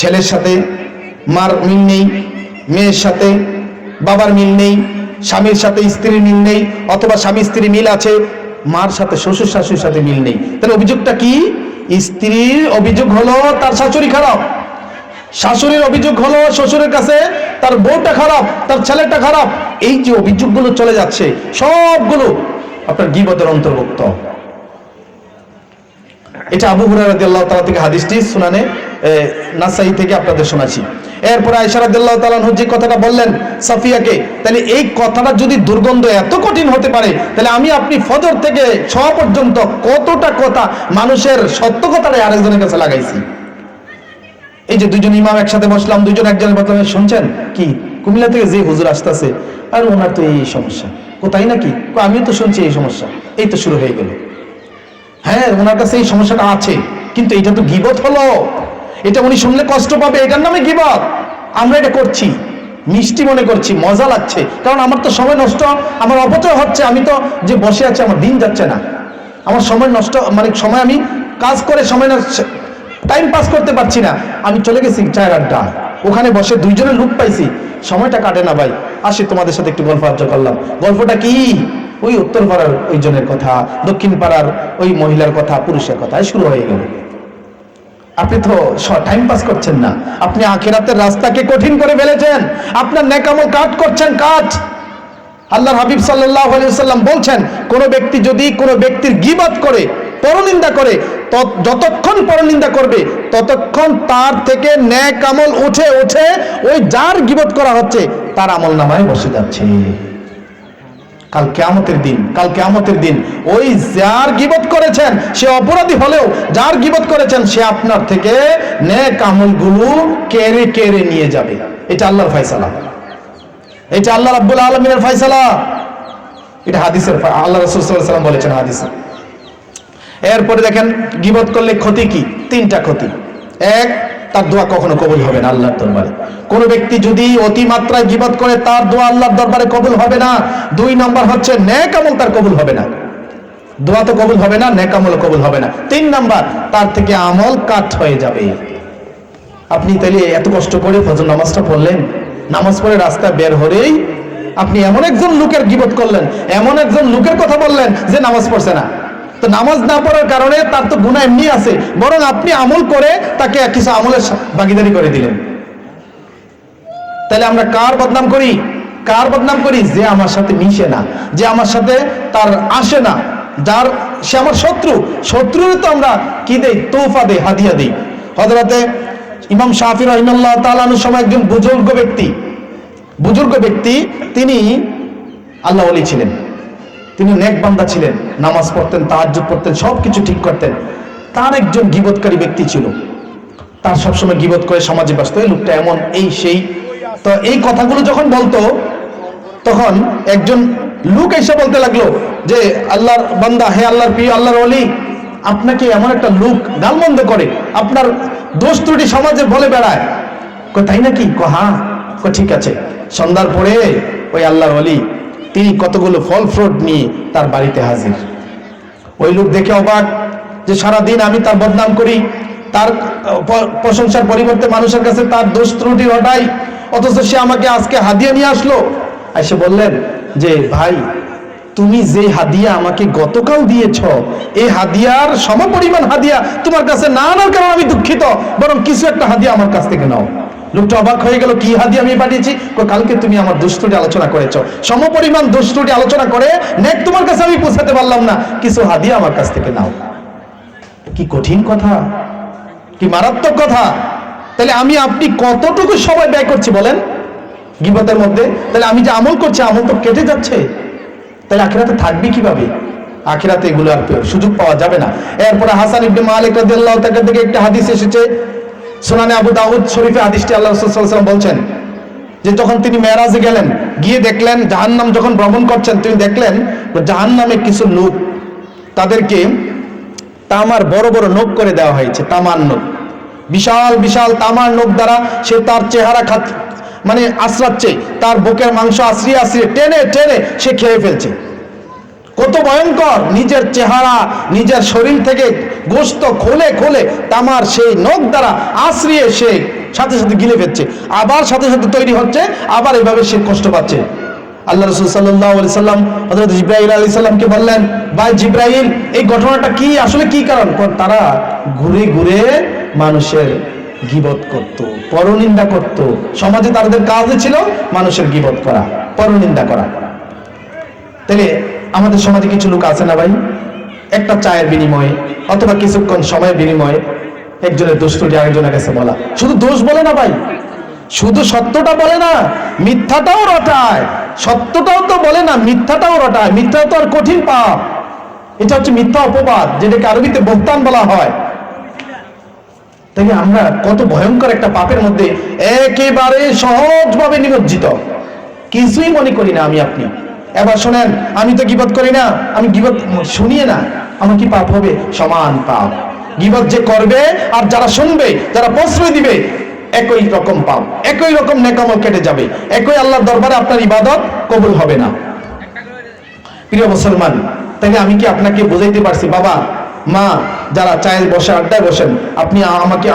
ছেলের সাথে মার মিল নেই, মেয়ের সাথে বাবার মিল নেই, স্বামীর সাথে স্ত্রীর মিল নেই, অথবা স্বামী স্ত্রী মিল আছে, মার সাথে শ্বশুর শাশুড়ির সাথে মিল নেই, তাহলে অভিযোগটা কি? স্ত্রীর অভিযোগ হলো তার শাশুড়ি খারাপ, শাশুড়ির অভিযোগ হলো শ্বশুরের কাছে তার বউটা খারাপ, তার ছেলেটা খারাপ। এই যে অভিযোগগুলো চলে যাচ্ছে সবগুলো আপনার গীবতের অন্তর্ভুক্ত। এটা আবু হুরায়রা রাদিয়াল্লাহু তাআলা থেকে হাদিসটি সুনানে নাসাই থেকে আপনাদের শোনাচ্ছি। এরপরে আয়েশা রাদিয়াল্লাহু তাআলা আনহা যে কথাটা বললেন সাফিয়াকে, তাহলে এই কথাটা যদি দুর্গন্ধ এত কঠিন হতে পারে, তাহলে আমি আপনি ফজর থেকে ছ পর্যন্ত কতটা কথা মানুষের সত্য কথাটা আরেকজনের কাছে লাগাইছি। এই যে দুইজন ইমাম একসাথে বসলাম, দুইজন একজনের বললাম শুনছেন কি কুমিল্লা থেকে যে হুজুর আসতেছে, আর ওনার তো এই সমস্যা, কোথায় নাকি, আমিও তো শুনছি এই সমস্যা, এই তো শুরু হয়ে গেল। হ্যাঁ, ওনার কাছে এই সমস্যাটা আছে, কিন্তু এটা তো গীবত হলো, এটা উনি শুনলে কষ্ট পাবে, এটার নামে গীবত। আমরা এটা করছি মিষ্টি মনে করছি, মজা লাগছে, কারণ আমার তো সময় নষ্ট, আমার অপচয় হচ্ছে, আমি তো যে বসে আছি আমার দিন যাচ্ছে না, আমার সময় নষ্ট, মানে সময় আমি কাজ করে সময় টাইম পাস করতে পারছি না, আমি চলে গেছি চায়ের আড্ডা, ওখানে বসে দুইজনের লুক পাইছি, সময়টা কাটে না ভাই, আসি তোমাদের সাথে একটু গল্প আড্ডা করলাম। গল্পটা কি? ওই উত্তর পাড়ার ওই জনের কথা, দক্ষিণ পাড়ার ওই মহিলার কথা, পুরুষের কথা, শুরু হয়ে গেল। আপনি তো টাইম পাস করছেন না, আপনি আখিরাতের রাস্তাকে কঠিন করে ফেলেছেন, আপনার নেকামল কাজ করছেন কাজ। আল্লাহর হাবিব সাল্লাল্লাহু আলাইহি ওয়াসাল্লাম বলছেন, কোন ব্যক্তি যদি কোনো ব্যক্তির গীবত করে, পরনিন্দা করে, যতক্ষণ পরনিন্দা করবে ততক্ষণ তার থেকে নেক আমল উঠে উঠে ওই যার গীবত করা হচ্ছে তার আমল নামায় বসে যাচ্ছে। কাল কিয়ামতের দিন ওই যার গীবত করেছেন সে অপরাধী হলেও যার গীবত করেছেন সে আপনার থেকে নেক আমলগুলো কেড়ে কেড়ে নিয়ে যাবে। এটা আল্লাহর ফয়সালা, এটা আল্লাহ রাব্বুল আলামিনের ফয়সালা, এটা হাদিসের, আল্লাহ রাসূল সাল্লাল্লাহু আলাইহি ওয়াসাল্লাম বলেছেন হাদিসে। এরপরে দেখেন গীবত করলে ক্ষতি কি? তিনটা ক্ষতি। এক, তার দোয়া কখনো কবুল হবে না আল্লাহর দরবারে। কোন ব্যক্তি যদি অতিমাত্রায় গীবত করে তার দোয়া আল্লাহর দরবারে কবুল হবে না। দুই নম্বর হচ্ছে নেক আমল তার কবুল হবে না, দোয়া তো কবুল হবে না, নেক আমল কবুল হবে না। তিন নম্বর, তার থেকে আমল কাট হয়ে যাবে। আপনি তাইলে এত কষ্ট করে ফজর নামাজটা পড়লেন, নামাজ পড়ে রাস্তায় বের হলেই আপনি এমন একজন লোকের গীবত করলেন, এমন একজন লোকের কথা বললেন যে নামাজ পড়ছে না। তো নামাজ না পড়ার কারণে তার তো গুনাহ এমনি আছে, বরং আপনি আমল করে তাকে কিছু আমলের ভাগীদারি করে দিলেন। তাহলে আমরা কার বদনাম করি? কার বদনাম করি? যে আমার সাথে মিশে না, যে আমার সাথে তার আসে না, যার সে আমার শত্রু। শত্রুরে তো আমরা কি দেই? তোহফা দেই, হাদিয়া দেই। হযরতে ইমাম শাফি রাহিমাহুল্লাহ তাআলা এর সময় একজন বুজুর্গ ব্যক্তি, তিনি আল্লাহ ওলি ছিলেন, তিনি নেক বান্দা ছিলেন, নামাজ পড়তেন, তাহাজ্জুদ পড়তেন, সবকিছু ঠিক করতেন। তার একজন গীবতকারী ব্যক্তি ছিল, তার সবসময় গীবত করে সমাজে ব্যস্ত, এই লোকটা এমন, এই সেই। তো এই কথাগুলো যখন বলতো তখন একজন লোক এসে বলতে লাগলো যে আল্লাহর বান্দা, হে আল্লাহর প্রিয়, আল্লাহর ওলি, আপনাকে এমন একটা লোক গালমন্দ করে, আপনার দোষ ত্রুটি সমাজে বলে বেড়ায়। তাই নাকি? হ্যাঁ। ঠিক আছে। সন্ধ্যার পরে ওই আল্লাহর ওলি তিনি কতগুলো ফল ফ্রুট নিয়ে তার বাড়িতে হাজির। ওই লোক দেখে অবাক যে সারাদিন আমি তার বদনাম করি, তার প্রশংসার পরিবর্তে মানুষের কাছে তার দোষ ত্রুটি ঘটাই, অথচ সে আমাকে আজকে হাদিয়া নিয়ে আসলো। এসে বললেন যে ভাই, তুমি যে হাদিয়া আমাকে গতকাল দিয়েছ, এই হাদিয়ার সমপরিমাণ হাদিয়া তোমার কাছে না আনার কারণে আমি দুঃখিত, বরং কিছু একটা হাদিয়া আমার কাছ থেকে নাও। লোকটা অবাক হয়ে গেল, কি হাদিয়া আমি পাঠিয়েছি? কালকে তুমি আমার দুষ্টুটি আলোচনা করেছ, সমপরিমাণ দুষ্টুটি আলোচনা করে নেক তোমার কাছে আমি পৌঁছাতে পারলাম না, কিছু হাদিয়া আমার কাছ থেকে নাও। কি কঠিন কথা, কি মারাত্মক কথা। তাহলে আমি আপনি কতটুকু সময় ব্যয় করছি বলেন গীবতের মধ্যে? তাহলে আমি যে আমল করছি, আমল তো কেটে যাচ্ছে। তাহলে আখিরাতে থাকবে কিভাবে? আখিরাতে এগুলো আর সুযোগ পাওয়া যাবে না। এরপরে হাসান ইবনে মালিক রাদিয়াল্লাহু তাআলা থেকে একটা হাদিস এসেছে, সুনানে আবু দাউদ শরীফে হাদিসটি আল্লাহ রাসূল সাল্লাল্লাহু আলাইহি ওয়াসাল্লাম বলছেন যে যখন তিনি মেরাজে গেলেন, গিয়ে দেখলেন জাহান্নাম যখন ভ্রমণ করছেন, তিনি দেখলেন জাহান্নামে কিছু লোক, তাদেরকে তামার বড় বড় নখ করে দেওয়া হয়েছে, তামার নখ, বিশাল বিশাল তামার নখ দ্বারা সে তার চেহারা মানে আশ্রাচ্ছে, তার বুকের মাংস আশ্রিয়ে আশ্রিয়ে টেনে টেনে সে খেয়ে ফেলছে। কত ভয়ঙ্কর! নিজের চেহারা, নিজের শরীর থেকে গোশত খোলে খোলে তামার সেই নখ দ্বারা আশ্রিয়ে সে সাথে সাথে গিলে ফেলছে, আবার সাথে সাথে তৈরি হচ্ছে, আবার এভাবে সে কষ্ট পাচ্ছে। আল্লাহ রাসূল সাল্লাল্লাহু আলাইহি সাল্লাম হযরত জিবরাইল আলাইহিস সালামকে বললেন, ভাই জিবরাইল, এই ঘটনাটা কি, আসলে কি কারণ? তারা ঘুরে ঘুরে মানুষের গীবত করত, পরনিন্দা করত। সমাজে তাদের কাজই ছিল মানুষের গীবত করা, পরনিন্দা করা। তাহলে আমাদের সমাজে কিছু লোক আছে না ভাই, একটা চায়ের বিনিময়ে অথবা কিছুক্ষণ সময়ের বিনিময়ে একজনের দোষ ত্রুটি আরেকজনের কাছে বলা। শুধু দোষ বলে না ভাই, শুধু সত্যটা বলে না, মিথ্যাটাও রটায়। সত্যটাও তো বলে না, মিথ্যাটাও রটায়। মিথ্যা তো আর কঠিন পাপ, এটা হচ্ছে মিথ্যা অপবাদ, যেটাকে আরবিতে বহতান বলা হয়। তাই আমরা কত ভয়ঙ্কর একটা পাপের মধ্যে একেবারে সহজভাবে নিমজ্জিত, কিছুই মনে করি না আমি আপনি। এবার শোনেন, আমি তো গীবত করি না, আমি গীবত শুনিয়ে না, আমার কি পাপ হবে? সমান পাপ। গীবত যে করবে আর যারা শুনবে, যারা প্রশ্রয় দিবে, একই রকম পাপ, একই রকম নেকামল কেটে যাবে, একই আল্লাহর দরবারে আপনার ইবাদত কবুল হবে না। প্রিয় মুসলমান, তাই আমি কি আপনাকে বুঝাইতে পারছি? বাবা মা যারা চায়ের বসে আড্ডায় বসেন,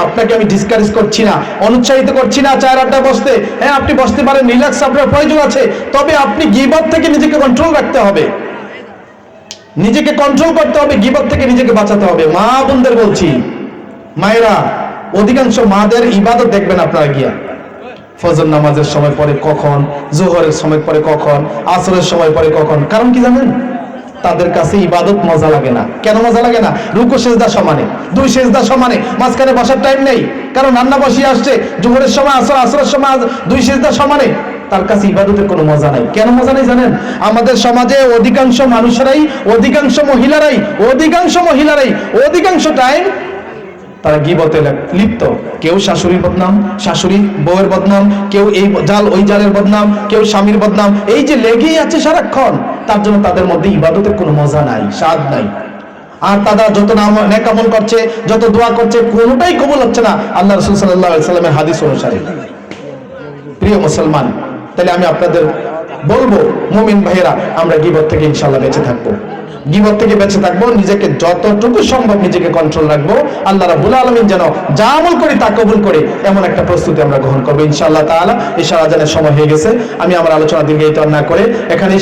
আপনাকে আমি ডিসকারেজ করছি না, অনুৎসাহিত করছি না চায়ের আড্ডায় বসতে। হ্যাঁ, আপনি বসতে পারেন, রিল্যাক্স আপনার প্রয়োজন আছে, তবে আপনি গীবত থেকে নিজেকে কন্ট্রোল রাখতে হবে, নিজেকে কন্ট্রোল করতে হবে, গীবত থেকে নিজেকে বাঁচাতে হবে। মা বোনদের বলছি, মায়েরা, অধিকাংশ মাদের ইবাদত দেখবেন আপনারা গিয়া, ফজর নামাজের সময় পরে কখন, জোহরের সময় পরে কখন, আসরের সময় পরে কখন। কারণ কি জানেন? তাদের কাছে ইবাদত মজা লাগে না। কেন মজা লাগে না? রুকু সেজদা সমানে, দুই সেজদা সমানে, মাঝখানে বসার টাইম নেই, কারণ রান্না বসিয়ে আসছে, জোহরের সময় আসর, আসরের সময় দুই সেজদা সমানে। তার কাছে ইবাদতের কোনো মজা নাই। কেন মজা নাই জানেন? আমাদের সমাজে অধিকাংশ মানুষেরাই, অধিকাংশ মহিলারাই অধিকাংশ টাইম তারা গীবতে লিপ্ত। কেউ শাশুড়ির বদনাম, শাশুড়ি বউয়ের বদনাম, কেউ এই জাল ওই জালের বদনাম, কেউ স্বামীর বদনাম, এই যে লেগেই আছে সারাক্ষণ। তার জন্য তাদের মধ্যে ইবাদতের কোনো মজা নাই, স্বাদ নাই। আর তারা যত নেক আমল করছে, যত দোয়া করছে, কোনোটাই কবুল হচ্ছে না আল্লাহ রাসূল সাল্লাল্লাহু আলাইহি সাল্লামের হাদিস অনুসারে। প্রিয় মুসলমান, তাহলে আমি আপনাদের বলবো, মুমিন ভাইয়েরা, আমরা গীবত থেকে ইনশাআল্লাহ বেঁচে থাকবো, গীবত থেকে বেঁচে থাকবো, নিজেকে যতটুকু সম্ভব নিজেকে কন্ট্রোল রাখবো। আল্লাহ রাব্বুল আলামিন যেন যা আমল করি তা কবুল করে, এমন একটা প্রস্তুতি আমরা গ্রহণ করবো ইনশাআল্লাহ তাআলা। ইশারা আজানের সময় হয়ে গেছে, আমি আমার আলোচনা দীর্ঘায়িত না করে এখানেই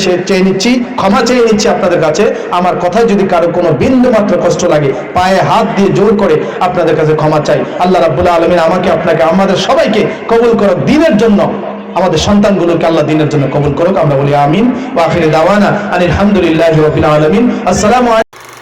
ক্ষমা চেয়ে নিচ্ছি আপনাদের কাছে। আমার কথায় যদি কারো কোনো বিন্দু মাত্র কষ্ট লাগে, পায়ে হাত দিয়ে জোর করে আপনাদের কাছে ক্ষমা চাই। আল্লাহ রাব্বুল আলামিন আমাকে, আপনাকে, আমাদের সবাইকে কবুল করুক দ্বীনের জন্য, আমাদের সন্তানগুলোকে আল্লাহ দ্বীনের জন্য কবুল করুক। আমরা বলি আমিন। ওয়া আখিরু দাওয়ানা আনিল হামদুলিল্লাহি রাব্বিল আলামিন। আসসালামু আলাইকুম।